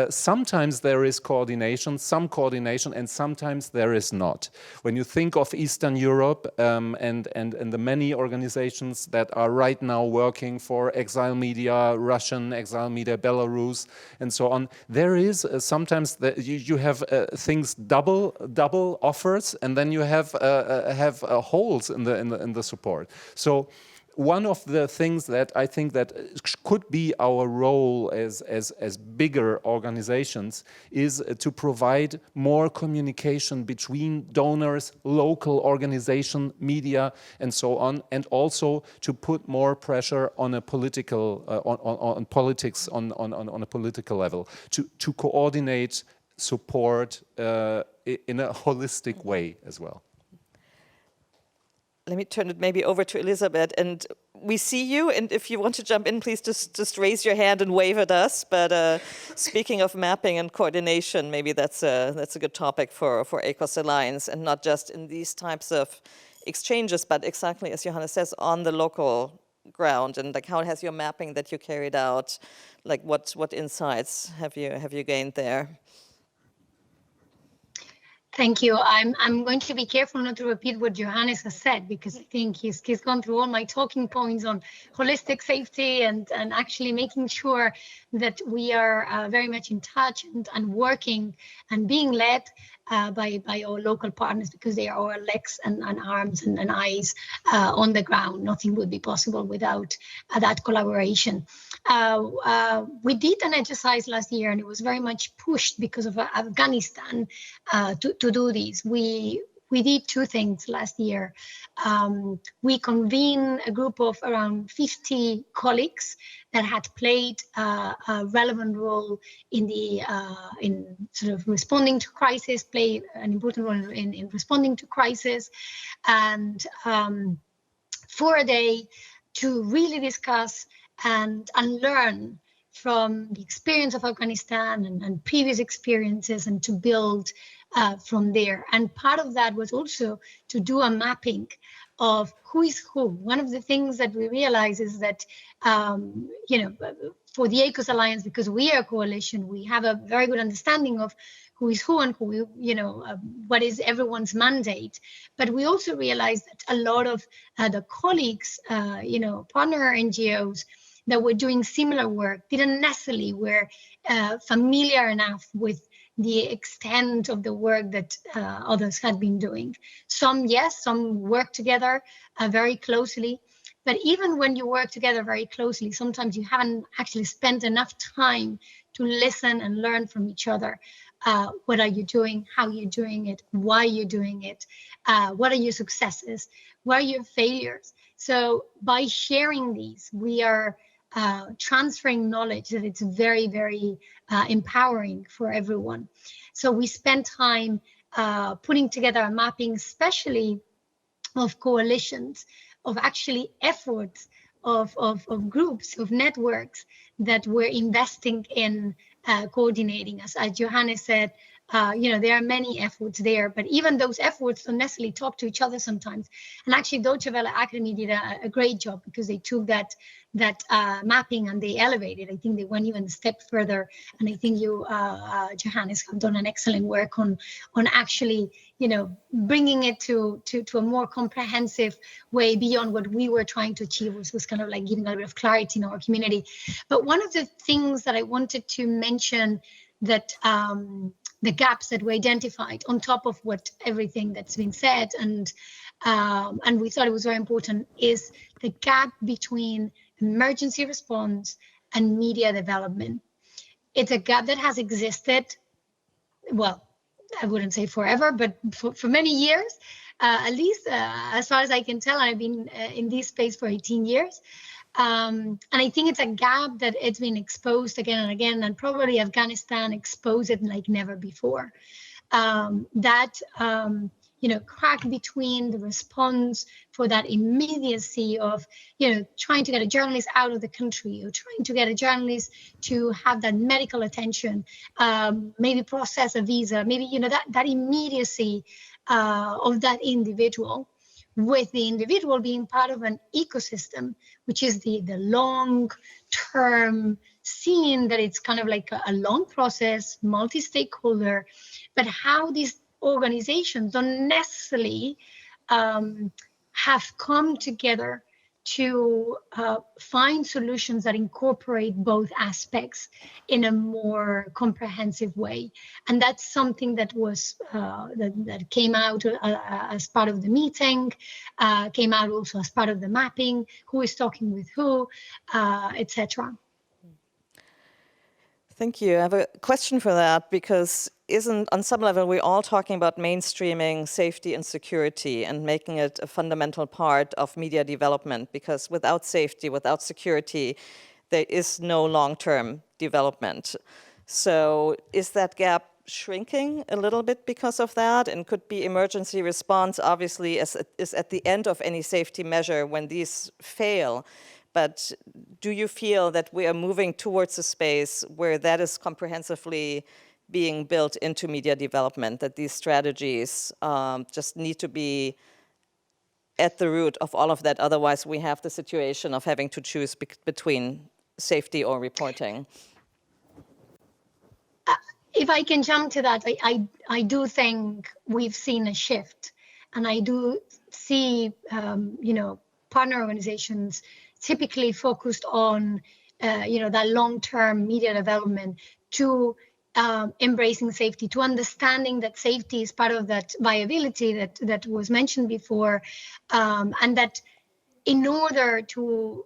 Sometimes there is coordination, some coordination, and sometimes there is not. When you think of Eastern Europe and the many organizations that are right now working for exile media, Russian exile media, Belarus, and so on, there is sometimes you have things double offers, and then you have holes in the support. So one of the things that I think that could be our role as bigger organizations is to provide more communication between donors, local organization, media, and so on, and also to put more pressure on a political on politics on a political level to coordinate support in a holistic way as well. Let me turn it maybe over to Elisabet, and we see you, and if you want to jump in, please just raise your hand and wave at us. But speaking of mapping and coordination, maybe that's a good topic for ACOS Alliance, and not just in these types of exchanges, but exactly as Johannes says, on the local ground. And like, how has your mapping that you carried out, like what insights have you gained there? Thank you. I'm going to be careful not to repeat what Johannes has said, because I think he's gone through all my talking points on holistic safety and actually making sure that we are very much in touch and working and being led by our local partners, because they are our legs and arms and eyes on the ground. Nothing would be possible without that collaboration. We did an exercise last year, and it was very much pushed because of Afghanistan to do this. We did two things last year. We convened a group of around 50 colleagues that had played a relevant role in sort of responding to crisis, played an important role in responding to crisis, and for a day to really discuss and learn from the experience of Afghanistan and previous experiences, and to build from there. And part of that was also to do a mapping of who is who. One of the things that we realize is that, for the ACOS Alliance, because we are a coalition, we have a very good understanding of who is who and what is everyone's mandate. But we also realize that a lot of the colleagues, partner NGOs that were doing similar work didn't necessarily were familiar enough with the extent of the work that others had been doing. Some, yes, some work together very closely, but even when you work together very closely, sometimes you haven't actually spent enough time to listen and learn from each other. What are you doing? How are you doing it? Why are you doing it? What are your successes? What are your failures? So by sharing these, we are transferring knowledge that it's very, very empowering for everyone. So we spent time putting together a mapping, especially of coalitions, of actually efforts of groups, of networks that were investing in coordinating us. As Johannes said, there are many efforts there, but even those efforts don't necessarily talk to each other sometimes. And actually, Deutsche Welle Akademie did a great job, because they took that mapping and they elevated. I think they went even a step further. And I think you, Johannes, have done an excellent work on actually, bringing it to a more comprehensive way beyond what we were trying to achieve, which was kind of like giving a bit of clarity in our community. But one of the things that I wanted to mention that the gaps that we identified on top of what everything that's been said, and we thought it was very important, is the gap between emergency response and media development. It's a gap that has existed, well, I wouldn't say forever, but for many years, at least as far as I can tell. I've been in this space for 18 years. And I think it's a gap that it's been exposed again and again, and probably Afghanistan exposed it like never before. Crack between the response for that immediacy of, trying to get a journalist out of the country, or trying to get a journalist to have that medical attention, maybe process a visa, maybe, that immediacy of that individual, with the individual being part of an ecosystem, which is the long-term scene, that it's kind of like a long process, multi-stakeholder, but how these organizations don't necessarily have come together to find solutions that incorporate both aspects in a more comprehensive way. And that's something that was that came out as part of the meeting, came out also as part of the mapping, who is talking with who, etc. Thank you. I have a question for that, because isn't, on some level, we're all talking about mainstreaming safety and security and making it a fundamental part of media development, because without safety, without security, there is no long-term development. So is that gap shrinking a little bit because of that? And could be emergency response, obviously, is at the end of any safety measure when these fail. But do you feel that we are moving towards a space where that is comprehensively being built into media development, that these strategies just need to be at the root of all of that? Otherwise, we have the situation of having to choose between safety or reporting. If I can jump to that, I do think we've seen a shift, and I do see, partner organizations typically focused on, that long-term media development, to embracing safety, to understanding that safety is part of that viability that was mentioned before, and that in order to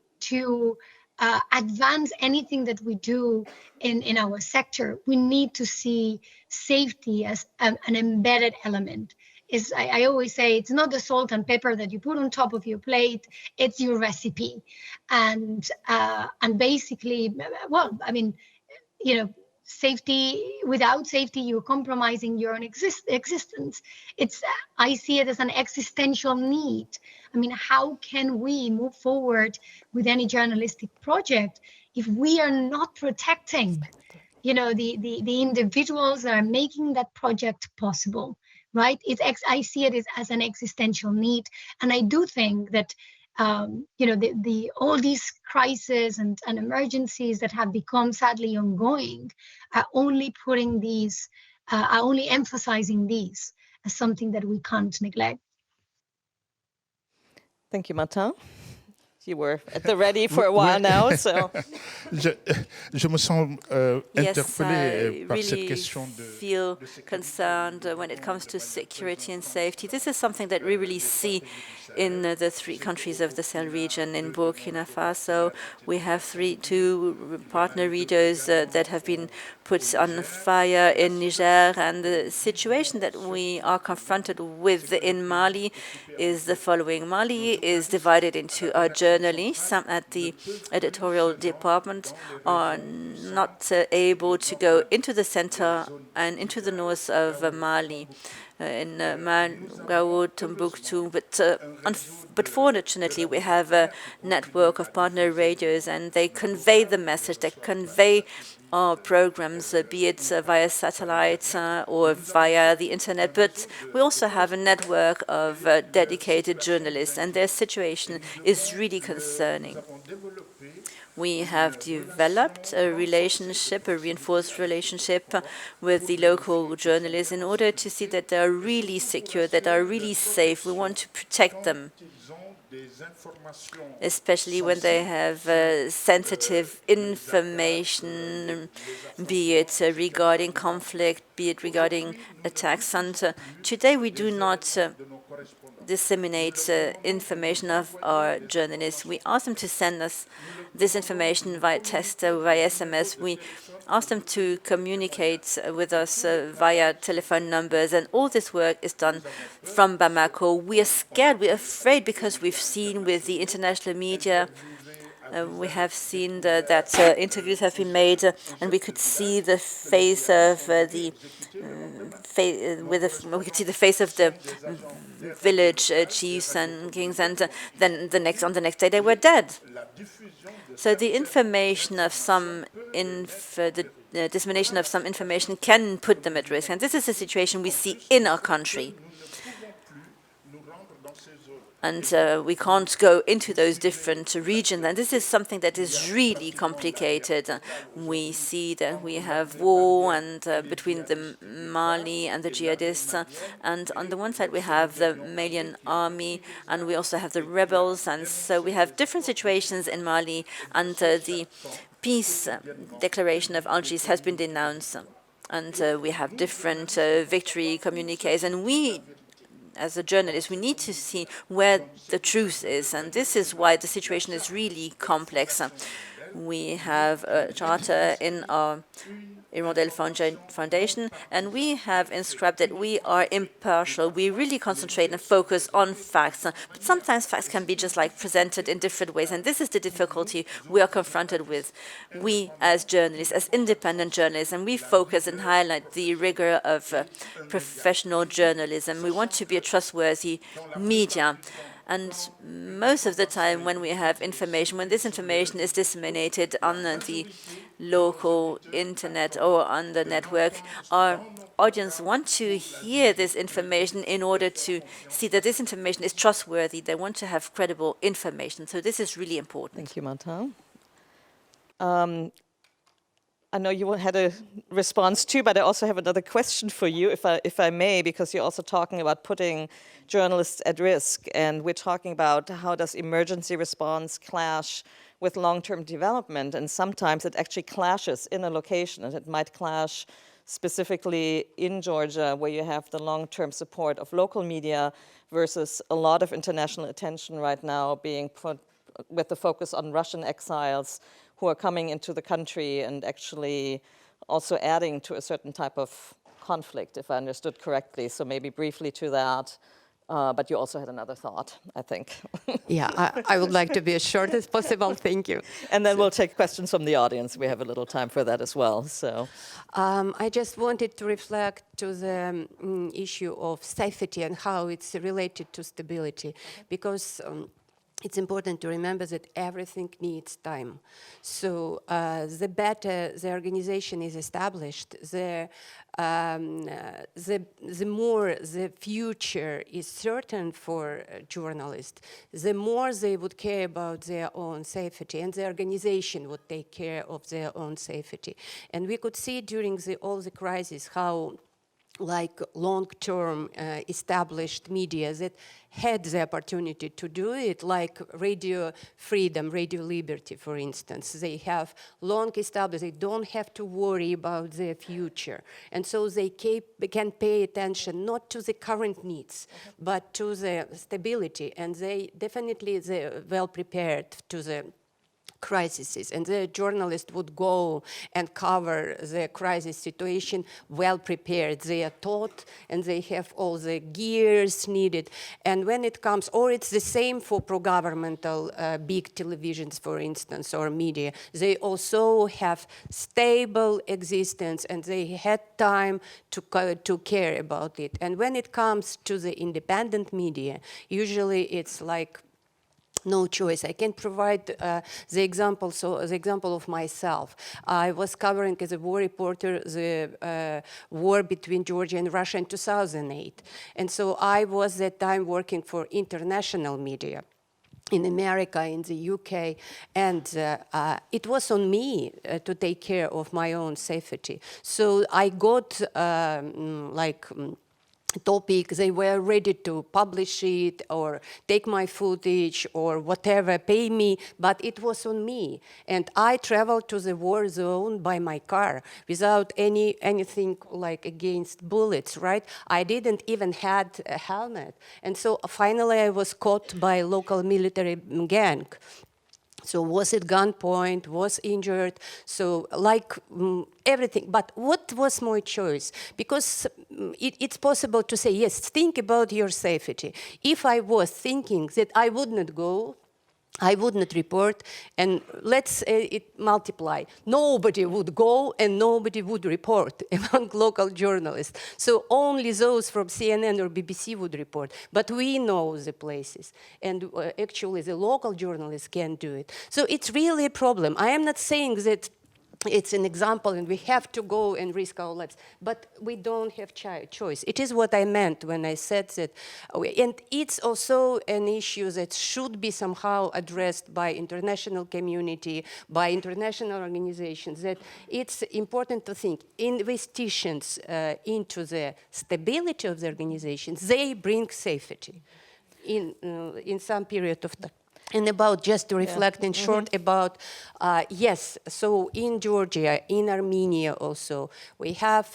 advance anything that we do in our sector, we need to see safety as an embedded element. I always say, it's not the salt and pepper that you put on top of your plate, it's your recipe. And basically, well, I mean, safety, without safety, you're compromising your own existence. I see it as an existential need. I mean, how can we move forward with any journalistic project if we are not protecting, the individuals that are making that project possible, right? I see it as an existential need. And I do think that all these crises and emergencies that have become sadly ongoing are only emphasizing these as something that we can't neglect. Thank you, Martin. You were at the ready for a while now, so. Je me sens interpellé par cette really question de. Feel concerned when it comes to security and safety. This is something that we really see in the three countries of the Sahel region. In Burkina Faso, we have two partner readers that have been put on fire in Niger, and the situation that we are confronted with in Mali is the following. Mali is divided into journalists. Some at the editorial department are not able to go into the center and into the north of Mali, in Mangao, Timbuktu, but fortunately we have a network of partner radios, and they convey the message, they convey our programs, be it via satellite or via the internet. But we also have a network of dedicated journalists, and their situation is really concerning. We have developed a relationship, a reinforced relationship with the local journalists in order to see that they are really secure, that are really safe. We want to protect them, especially when they have sensitive information, be it regarding conflict, be it regarding attacks. And today we do not disseminate information of our journalists. We ask them to send us this information via text, via SMS. We ask them to communicate with us via telephone numbers, and all this work is done from Bamako. We are scared, we are afraid, because we've seen with the international media, we have seen that interviews have been made, and we could see the face of we could see the face of the village chiefs and kings, and then on the next day they were dead. So the information of the dissemination of some information can put them at risk, and this is a situation we see in our country. And we can't go into those different regions, and this is something that is really complicated. We see that we have war and between the Mali and the jihadists, and on the one side we have the Malian army, and we also have the rebels, and so we have different situations in Mali, and the peace declaration of Algiers has been denounced, and we have different victory communiques, and we, as a journalist, we need to see where the truth is, and this is why the situation is really complex. We have a charter in our Hirondelle Foundation, and we have inscribed that we are impartial. We really concentrate and focus on facts, but sometimes facts can be just like presented in different ways, and this is the difficulty we are confronted with. We as journalists, as independent journalists, and we focus and highlight the rigor of professional journalism. We want to be a trustworthy media. And most of the time when we have information, when this information is disseminated on the local internet or on the network, our audience want to hear this information in order to see that this information is trustworthy. They want to have credible information. So this is really important. Thank you, Martin. I know you had a response too, but I also have another question for you, if I may, because you're also talking about putting journalists at risk, and we're talking about how does emergency response clash with long-term development, and sometimes it actually clashes in a location, and it might clash specifically in Georgia, where you have the long-term support of local media versus a lot of international attention right now being put with the focus on Russian exiles who are coming into the country and actually also adding to a certain type of conflict, if I understood correctly. So maybe briefly to that, but you also had another thought, I think. Yeah, I would like to be as short as possible. Thank you. And then we'll take questions from the audience. We have a little time for that as well. So, I just wanted to reflect to the issue of safety and how it's related to stability, because it's important to remember that everything needs time. So the better the organization is established, the more the future is certain for journalists, the more they would care about their own safety, and the organization would take care of their own safety. And we could see during all the crises how like long-term established media that had the opportunity to do it, like Radio Freedom, Radio Liberty, for instance. They have long established, they don't have to worry about their future. And so they can pay attention not to the current needs, but to the stability. And they definitely they're well prepared to the crises, and the journalist would go and cover the crisis situation well prepared. They are taught and they have all the gears needed. And when it comes, or it's the same for pro-governmental big televisions, for instance, or media, they also have stable existence and they had time to care about it. And when it comes to the independent media, usually it's like no choice. I can provide the example of myself. I was covering as a war reporter the war between Georgia and Russia in 2008. And so I was at that time working for international media. in America, in the UK, and it was on me to take care of my own safety. So I got topic, they were ready to publish it or take my footage or whatever, pay me, but it was on me. And I traveled to the war zone by my car without anything like against bullets, right? I didn't even had a helmet. And so finally I was caught by a local military gang. So was at gunpoint, was injured, so like everything. But what was my choice? Because it's possible to say, yes, think about your safety. If I was thinking that I would not go, I would not report, and let's it multiply. Nobody would go and nobody would report among local journalists. So only those from CNN or BBC would report. But we know the places, and actually the local journalists can do it. So it's really a problem. I am not saying that it's an example and we have to go and risk our lives, but we don't have choice. It is what I meant when I said that. And it's also an issue that should be somehow addressed by international community, by international organizations, that it's important to think investitions into the stability of the organizations, they bring safety in some period of time. And about, just to reflect in short about, yes, so in Georgia, in Armenia also, we have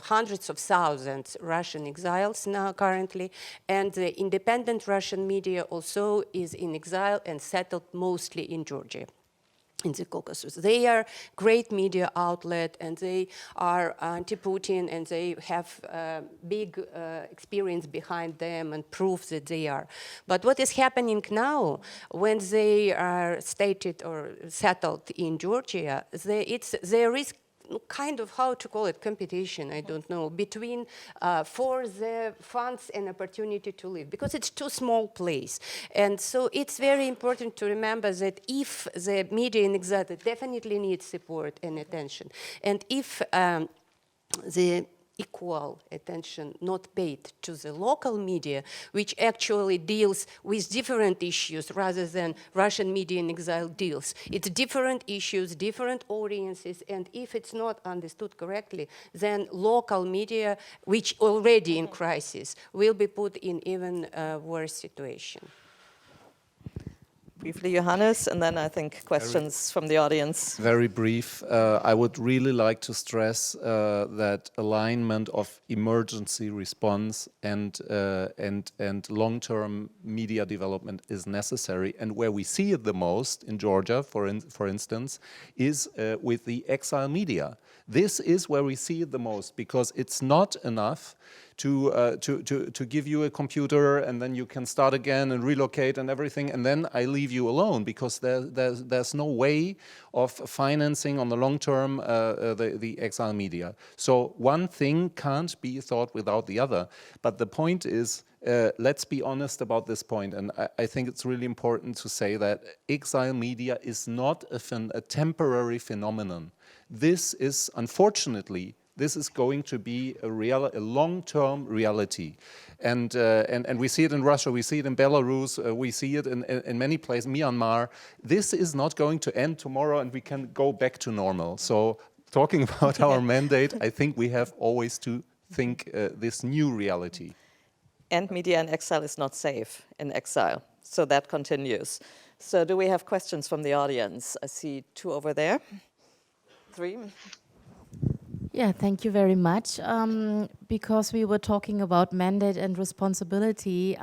hundreds of thousands Russian exiles now currently, and the independent Russian media also is in exile and settled mostly in Georgia, in the Caucasus. They are great media outlet, and they are anti-Putin, and they have big experience behind them and proof that they are. But what is happening now, when they are stated or settled in Georgia, there is kind of, how to call it, competition, I don't know, between for the funds and opportunity to live, because it's too small place. And so it's very important to remember that if the media in exile definitely needs support and attention, and if the equal attention not paid to the local media, which actually deals with different issues rather than Russian media in exile deals. It's different issues, different audiences, and if it's not understood correctly, then local media, which already in crisis, will be put in even worse situation. Briefly, Johannes, and then I think questions from the audience. Very brief. I would really like to stress that alignment of emergency response and long-term media development is necessary. And where we see it the most in Georgia, for instance, is with the exile media. This is where we see it the most, because it's not enough to give you a computer and then you can start again and relocate and everything, and then I leave you alone, because there's no way of financing on the long term the exile media. So one thing can't be thought without the other. But the point is, let's be honest about this point, and I think it's really important to say that exile media is not a temporary phenomenon. This is, unfortunately, this is going to be a long-term reality. And we see it in Russia, we see it in Belarus, we see it in many places, Myanmar. This is not going to end tomorrow and we can go back to normal. So talking about our mandate, I think we have always to think this new reality. And media in exile is not safe in exile, so that continues. So do we have questions from the audience? I see 2 over there. 3. Yeah, thank you very much. Because we were talking about mandate and responsibility,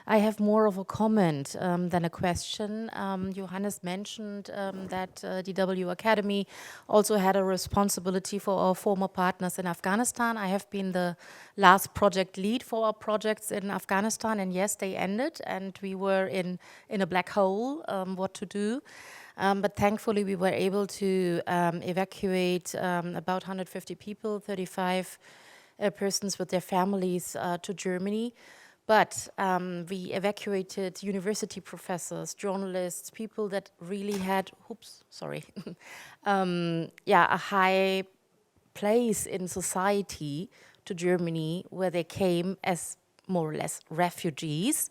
I have more of a comment than a question. Johannes mentioned that DW Academy also had a responsibility for our former partners in Afghanistan. I have been the last project lead for our projects in Afghanistan, and yes, they ended, and we were in a black hole, what to do. But thankfully, we were able to evacuate about 150 people, 35 persons with their families to Germany. But we evacuated university professors, journalists, people that really had, a high place in society to Germany, where they came as more or less refugees.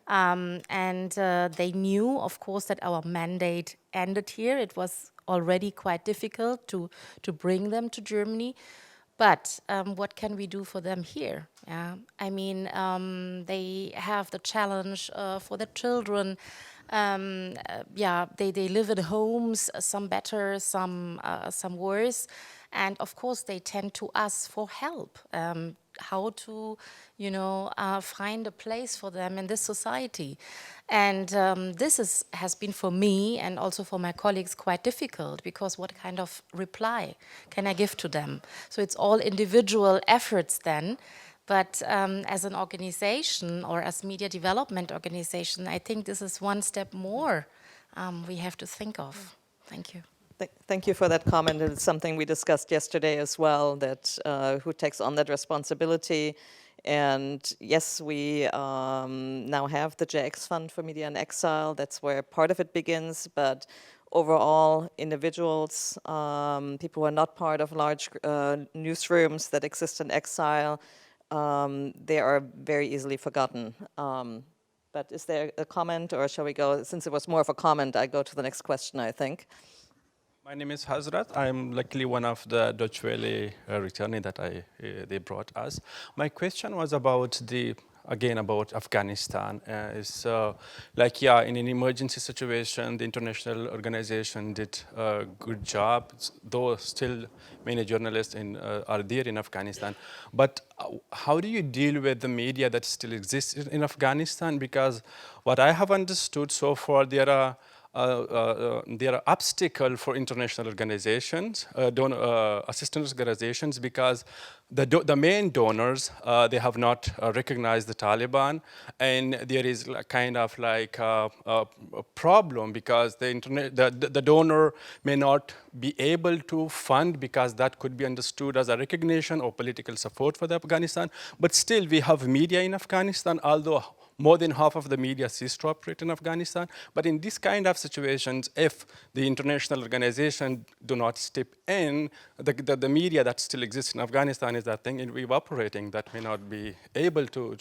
And they knew, of course, that our mandate ended here. It was already quite difficult to bring them to Germany. But what can we do for them here? I mean, they have the challenge for their children. They live in homes, some better, some worse. And of course, they tend to us for help. How to, find a place for them in this society. And this has been for me and also for my colleagues quite difficult, because what kind of reply can I give to them? So it's all individual efforts then. But as an organization or as media development organization, I think this is one step more we have to think of. Thank you. Thank you for that comment. It's something we discussed yesterday as well, that who takes on that responsibility. And yes, we now have the JX Fund for Media in Exile. That's where part of it begins. But overall, individuals, people who are not part of large newsrooms that exist in exile, they are very easily forgotten. But is there a comment, or shall we go? Since it was more of a comment, I go to the next question, I think. My name is Hazrat. I'm luckily one of the Deutsche Welle returnee that they brought us. My question was about about Afghanistan. In an emergency situation, the international organization did a good job, though still many journalists are there in Afghanistan. But how do you deal with the media that still exists in Afghanistan? Because what I have understood so far, there are obstacles for international organizations, assistance organizations, because the main donors, they have not recognized the Taliban, and there is a problem because the donor may not be able to fund, because that could be understood as a recognition or political support for Afghanistan. But still, we have media in Afghanistan, although more than half of the media ceased to operate in Afghanistan. But in this kind of situations, if the international organization do not step in, the media that still exists in Afghanistan is that thing evaporating, that may not be able to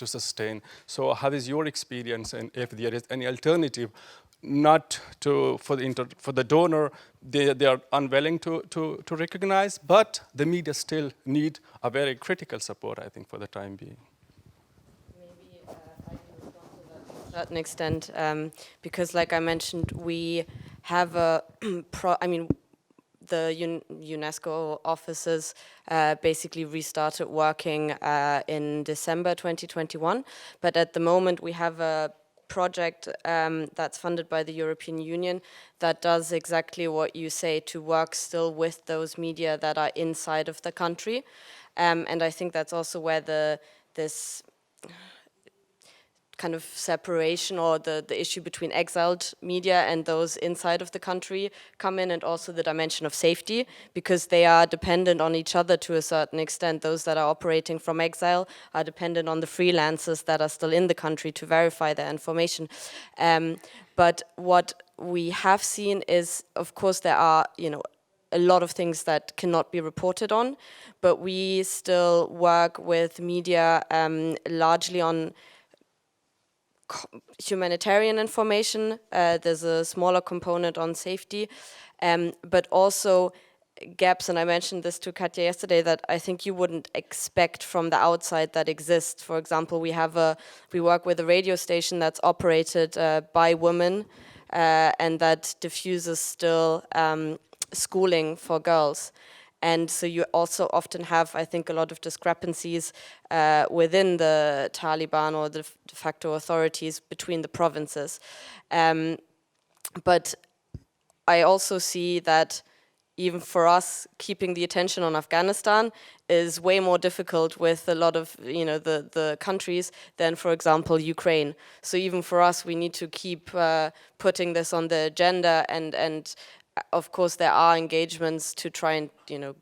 sustain. So how is your experience, and if there is any alternative, not for the donor, they are unwilling to recognize, but the media still need a very critical support, I think, for the time being. Certain extent, because like I mentioned, we have the UNESCO offices basically restarted working in December 2021, but at the moment we have a project that's funded by the European Union that does exactly what you say, to work still with those media that are inside of the country, and I think that's also where this kind of separation, or the issue between exiled media and those inside of the country come in, and also the dimension of safety, because they are dependent on each other to a certain extent. Those that are operating from exile are dependent on the freelancers that are still in the country to verify their information. But what we have seen is, of course, there are, a lot of things that cannot be reported on, but we still work with media largely on humanitarian information. There's a smaller component on safety, but also gaps, and I mentioned this to Katja yesterday, that I think you wouldn't expect from the outside that exist. For example, we work with a radio station that's operated by women, and that diffuses still schooling for girls. And so you also often have, I think, a lot of discrepancies within the Taliban or the de facto authorities between the provinces. But I also see that even for us, keeping the attention on Afghanistan is way more difficult with a lot of the countries than, for example, Ukraine. So even for us, we need to keep putting this on the agenda, and of course, there are engagements to try and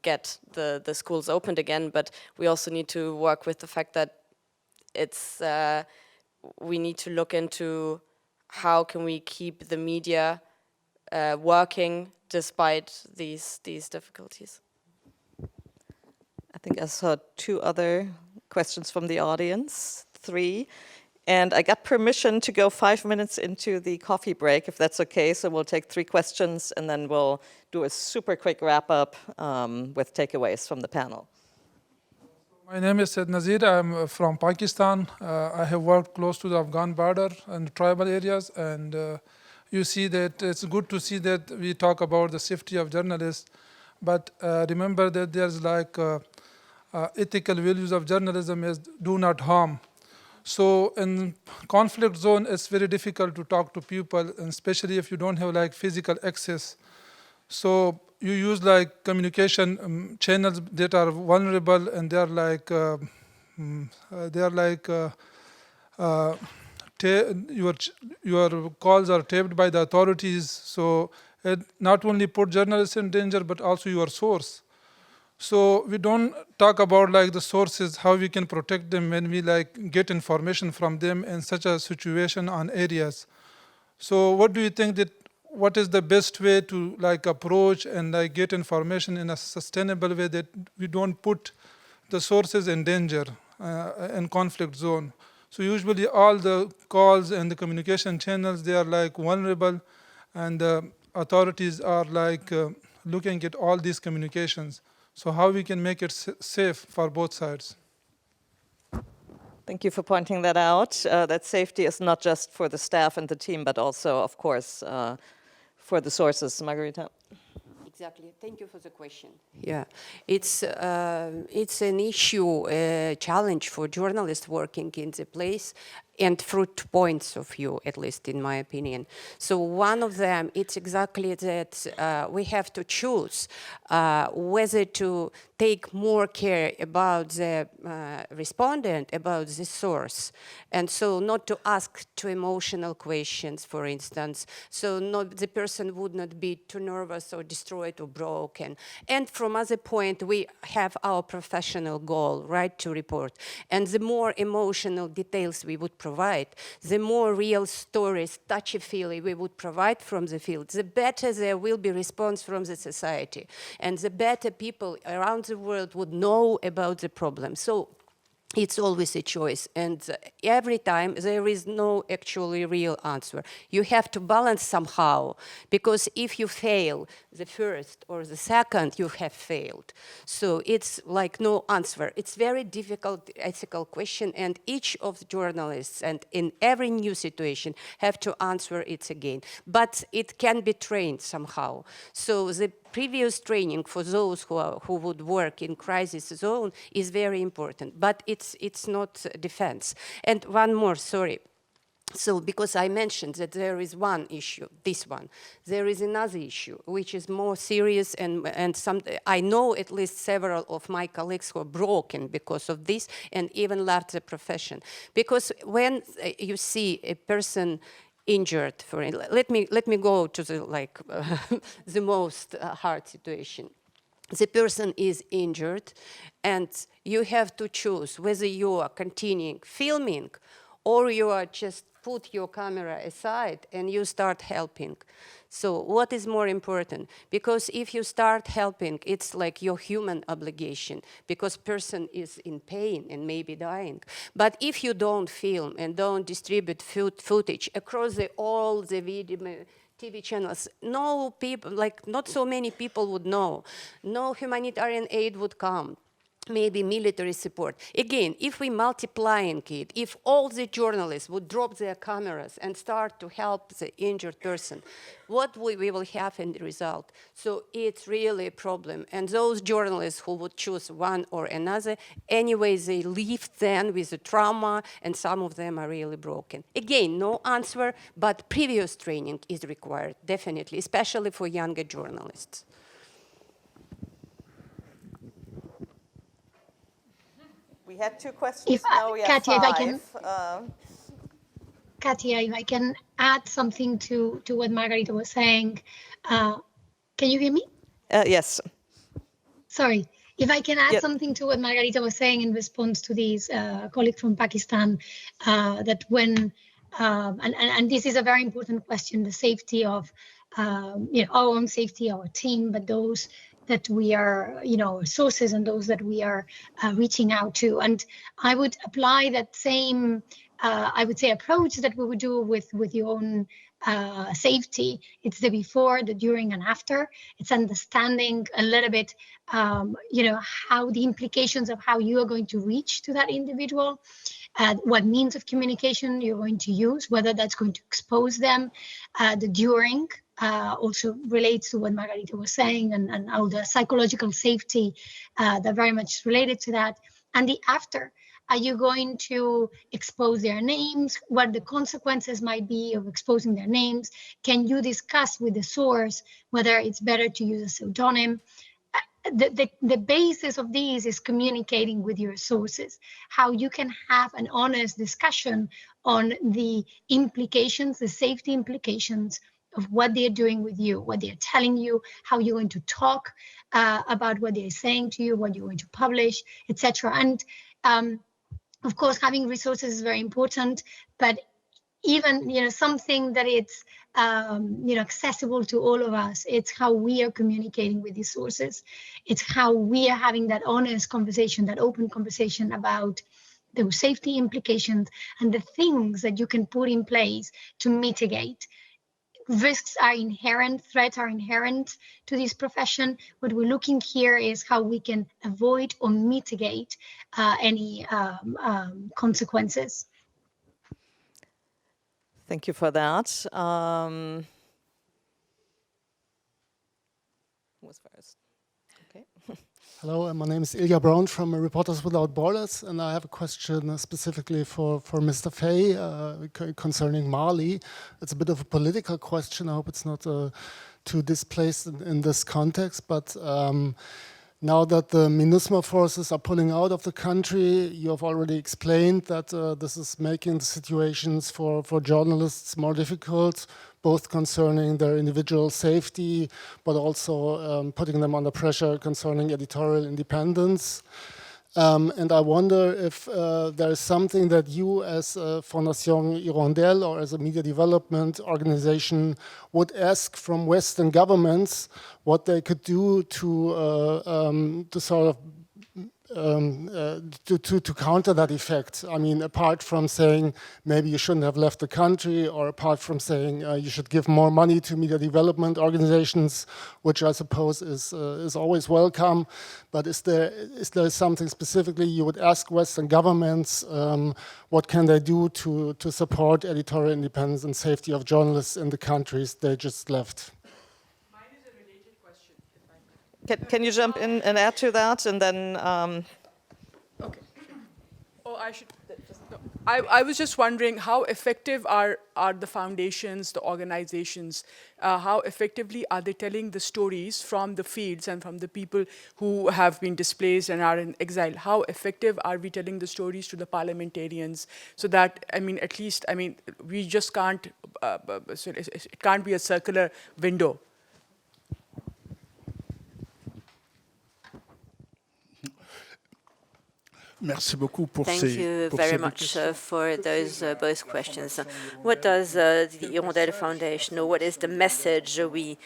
get the schools opened again, but we also need to work with the fact that we need to look into how can we keep the media working despite these difficulties. I think I saw two other questions from the audience, 3. And I got permission to go 5 minutes into the coffee break, if that's okay. So we'll take 3 questions, and then we'll do a super quick wrap-up with takeaways from the panel. My name is Said Nazir. I'm from Pakistan. I have worked close to the Afghan border and tribal areas, and you see that it's good to see that we talk about the safety of journalists, but remember that there's like ethical values of journalism is do not harm. So in conflict zone, it's very difficult to talk to people, and especially if you don't have like physical access. So you use like communication channels that are vulnerable, and they're like your calls are taped by the authorities. So it not only put journalists in danger, but also your source. So we don't talk about like the sources, how we can protect them when we like get information from them in such a situation on areas. So what do you think that what is the best way to like approach and like get information in a sustainable way that we don't put the sources in danger in conflict zone? So usually all the calls and the communication channels, they are like vulnerable, and the authorities are like looking at all these communications. So how we can make it safe for both sides? Thank you for pointing that out. That safety is not just for the staff and the team, but also, of course, for the sources. Margarita? Exactly. Thank you for the question. Yeah, it's an issue, a challenge for journalists working in the place, and fruit points of view, at least in my opinion. So one of them, it's exactly that we have to choose whether to take more care about the respondent, about the source, and so not to ask too emotional questions, for instance, so not, the person would not be too nervous or destroyed or broken. And from other point, we have our professional goal, right, to report. And the more emotional details we would provide, the more real stories, touchy-feely we would provide from the field, the better there will be response from the society, and the better people around the world would know about the problem. So it's always a choice, and every time there is no actually real answer. You have to balance somehow, because if you fail the first or the second, you have failed. So it's like no answer. It's very difficult ethical question, and each of the journalists and in every new situation have to answer it again. But it can be trained somehow. So the previous training for those who would work in crisis zone is very important, but it's not defense. And one more, sorry. So because I mentioned that there is one issue, this one, there is another issue which is more serious, and some, I know at least several of my colleagues who are broken because of this and even left the profession. Because when you see a person injured, let me go to the like the most hard situation. The person is injured, and you have to choose whether you are continuing filming or you are just put your camera aside and you start helping. So what is more important? Because if you start helping, it's like your human obligation, because person is in pain and maybe dying. But if you don't film and don't distribute footage across all the video TV channels, no people, like not so many people would know. No humanitarian aid would come. Maybe military support. Again, if we multiplying it, if all the journalists would drop their cameras and start to help the injured person, what we will have in the result? So it's really a problem. And those journalists who would choose one or another, anyway, they leave then with a trauma, and some of them are really broken. Again, no answer, but previous training is required, definitely, especially for younger journalists. We had 2 questions, now we have Katja, 5. Katja, if I can add something to what Margarita was saying. Can you hear me? Yes. Sorry. If I can add something to what Margarita was saying in response to this colleague from Pakistan, that when, and this is a very important question, the safety of our own safety, our team, but those that we are, sources and those that we are reaching out to. And I would apply that same I would say, approach that we would do with your own safety. It's the before, the during, and after. It's understanding a little bit, how the implications of how you are going to reach to that individual, what means of communication you're going to use, whether that's going to expose them. The during also relates to what Margarita was saying, and all the psychological safety that very much related to that. And the after. Are you going to expose their names? What the consequences might be of exposing their names? Can you discuss with the source whether it's better to use a pseudonym? The basis of these is communicating with your sources, how you can have an honest discussion on the implications, the safety implications of what they're doing with you, what they're telling you, how you're going to talk about what they're saying to you, what you're going to publish, etc. And of course, having resources is very important, but even something that it's accessible to all of us. It's how we are communicating with these sources. It's how we are having that honest conversation, that open conversation about those safety implications and the things that you can put in place to mitigate. Risks are inherent, threats are inherent to this profession. What we're looking here is how we can avoid or mitigate any consequences. Thank you for that. Who was first? Okay. Hello, my name is Ilya Brown from Reporters Without Borders, and I have a question specifically for Mr. Faye concerning Mali. It's a bit of a political question. I hope it's not too displaced in this context, but now that the MINUSMA forces are pulling out of the country, you have already explained that this is making the situations for journalists more difficult, both concerning their individual safety, but also putting them under pressure concerning editorial independence. And I wonder if there is something that you as Fondation Hirondelle or as a media development organization would ask from Western governments, what they could do to sort of to counter that effect. I mean, apart from saying maybe you shouldn't have left the country, or apart from saying you should give more money to media development organizations, which I suppose is always welcome. But is there something specifically you would ask Western governments? What can they do to support editorial independence and safety of journalists in the countries they just left? Can you jump in and add to that, and then? Okay. Oh, I should. No. I was just wondering how effective are the foundations, the organizations? How effectively are they telling the stories from the fields and from the people who have been displaced and are in exile? How effective are we telling the stories to the parliamentarians so that, at least, we just can't. It can't be a circular window. Thank you very much for those both questions. What does the Hirondelle Foundation, or what is the message we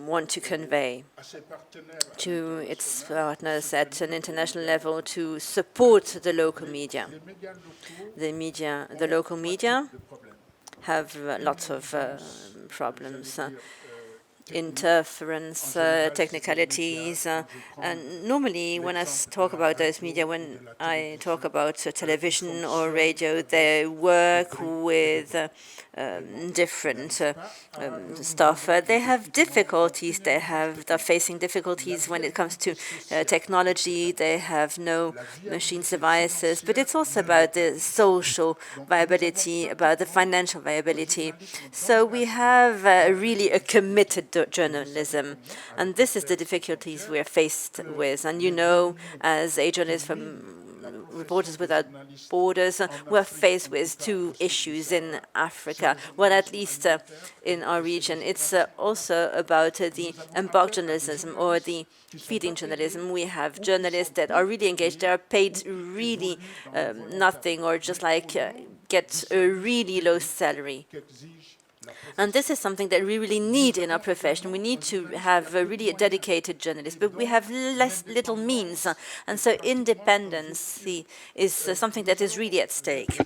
want to convey to its partners at an international level to support the local media? The local media have lots of problems. Interference, technicalities, and normally when I talk about those media, when I talk about television or radio, they work with different stuff. They have difficulties. They're facing difficulties when it comes to technology. They have no machines, devices, but it's also about the social viability, about the financial viability. So we have really a committed journalism, and this is the difficulties we are faced with. And as a journalist from Reporters Without Borders, we're faced with two issues in Africa, well, at least in our region. It's also about the embarked journalism or the feeding journalism. We have journalists that are really engaged. They are paid really nothing, or just like get a really low salary. And this is something that we really need in our profession. We need to have really a dedicated journalist, but we have little means. And so independence is something that is really at stake.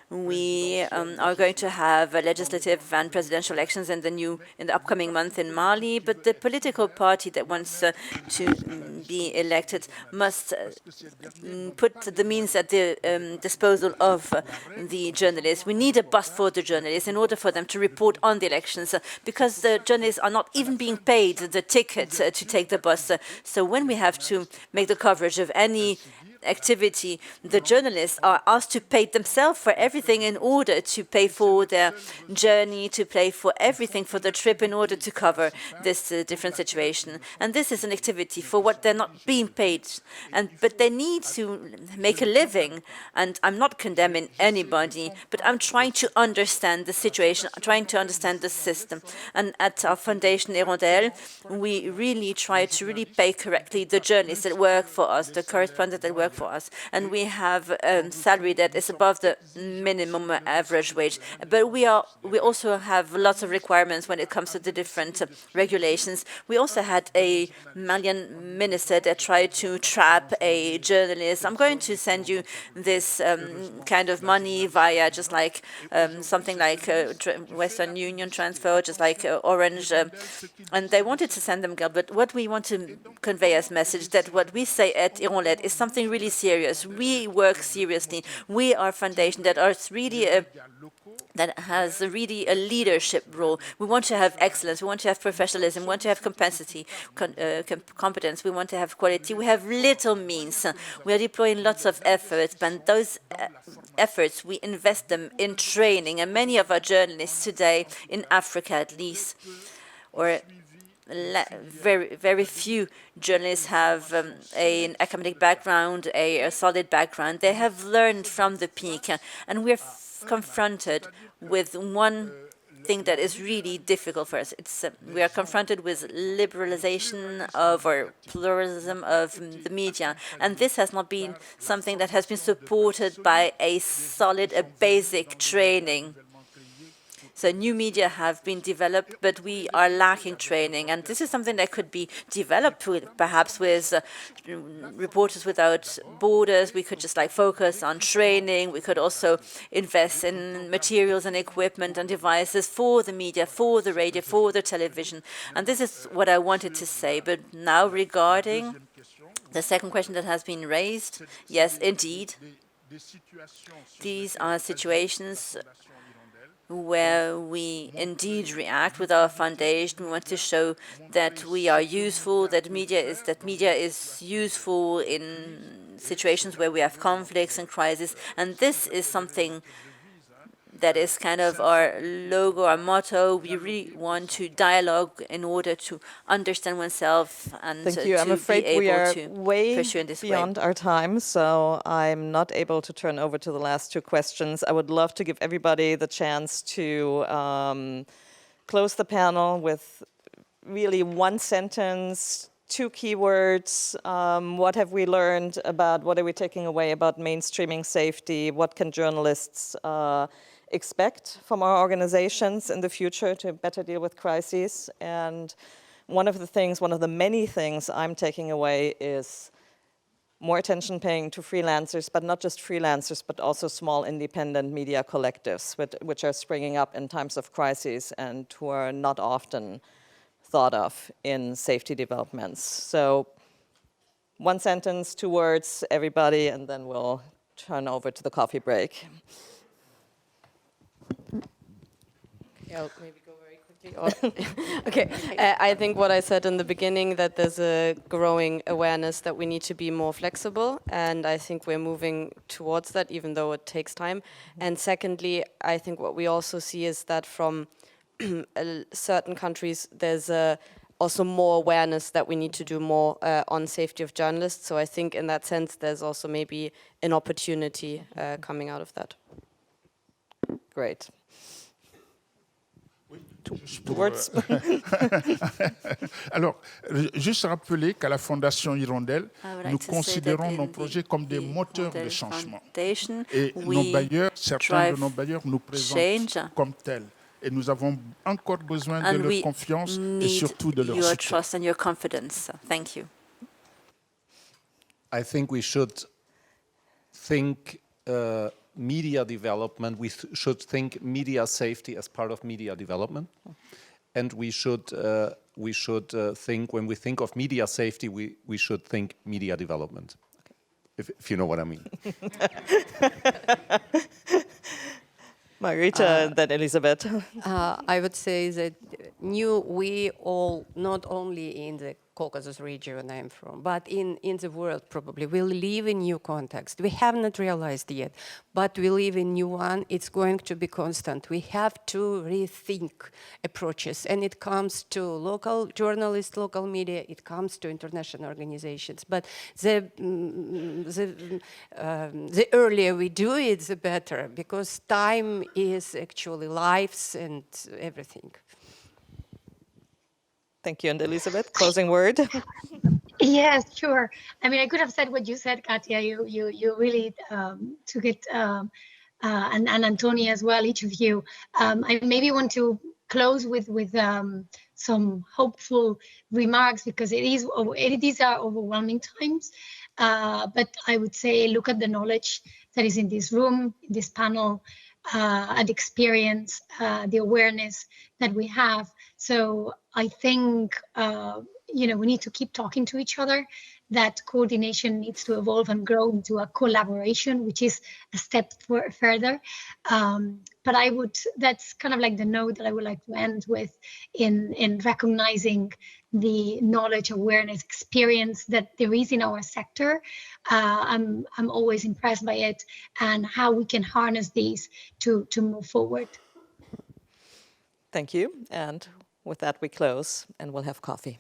We are going to have legislative and presidential elections in the upcoming month in Mali, but the political party that wants to be elected must put the means at the disposal of the journalists. We need a bus for the journalists in order for them to report on the elections, because the journalists are not even being paid the ticket to take the bus. So when we have to make the coverage of any activity, the journalists are asked to pay themselves for everything in order to pay for their journey, to pay for everything for the trip in order to cover this different situation. And this is an activity for what they're not being paid. But they need to make a living. And I'm not condemning anybody, but I'm trying to understand the situation, trying to understand the system. And at our Fondation Hirondelle, we really try to really pay correctly the journalists that work for us, the correspondents that work for us, and we have a salary that is above the minimum average wage. But we also have lots of requirements when it comes to the different regulations. We also had a Malian minister that tried to trap a journalist. I'm going to send you this kind of money via just like something like Western Union transfer, just like Orange, and they wanted to send them, but what we want to convey as message that what we say at Hirondelle is something really serious. We work seriously. We are a foundation that has really a leadership role. We want to have excellence. We want to have professionalism. We want to have competence. We want to have quality. We have little means. We are deploying lots of efforts, and those efforts, we invest them in training. And many of our journalists today, in Africa at least, or very few journalists have an academic background, a solid background. They have learned from the peak, and we're confronted with one thing that is really difficult for us. We are confronted with liberalization or pluralism of the media, and this has not been something that has been supported by a basic training. So new media have been developed, but we are lacking training. And this is something that could be developed perhaps with Reporters Without Borders. We could just like focus on training. We could also invest in materials and equipment and devices for the media, for the radio, for the television. And this is what I wanted to say. But now regarding the second question that has been raised, yes, indeed, these are situations where we indeed react with our foundation. We want to show that we are useful, that media is useful in situations where we have conflicts and crises. And this is something that is kind of our logo, our motto. We really want to dialogue in order to understand oneself and Thank you. I'm afraid we are way beyond our time, so I'm not able to turn over to the last two questions. I would love to give everybody the chance to close the panel with really one sentence, 2 keywords. What have we learned about, what are we taking away about mainstreaming safety? What can journalists expect from our organizations in the future to better deal with crises? And one of the many things I'm taking away is more attention paying to freelancers, but not just freelancers, but also small independent media collectives, which are springing up in times of crises and who are not often thought of in safety developments. So 1 sentence, 2 words, everybody, and then we'll turn over to the coffee break. Yeah, maybe go very quickly. Okay, I think what I said in the beginning, that there's a growing awareness that we need to be more flexible, and I think we're moving towards that, even though it takes time. And secondly, I think what we also see is that from certain countries, there's also more awareness that we need to do more on safety of journalists. So I think in that sense, there's also maybe an opportunity coming out of that. Great. Alors, juste rappeler qu'à la Fondation Hirondelle, nous considérons nos projets comme des moteurs de changement. Et nos bailleurs, certains de nos bailleurs nous présentent comme tels. Et nous avons encore besoin de And leur we confiance et need surtout de leur your soutien. trust and your confidence. Thank you. I think we should think media development. We should think media safety as part of media development, and we should think, when we think of media safety, we should think media development. If you know what I mean. Margarita, then Elisabet. I would say that we all, not only in the Caucasus region I'm from, but in the world probably, we live in new context. We have not realized yet, but we live in new one. It's going to be constant. We have to rethink approaches, and it comes to local journalists, local media, it comes to international organizations. But the earlier we do it, the better, because time is actually lives and everything. Thank you. And Elisabet, closing word. Yes, sure. I mean, I could have said what you said, Katja. You really took it, and Antonia as well, each of you. I maybe want to close with some hopeful remarks, because these are overwhelming times. But I would say, look at the knowledge that is in this room, in this panel, and experience, the awareness that we have. So I think, we need to keep talking to each other. That coordination needs to evolve and grow into a collaboration, which is a step further. But that's kind of like the note that I would like to end with, in recognizing the knowledge, awareness, experience that there is in our sector. I'm always impressed by it, and how we can harness these to move forward. Thank you. And with that, we close, and we'll have coffee.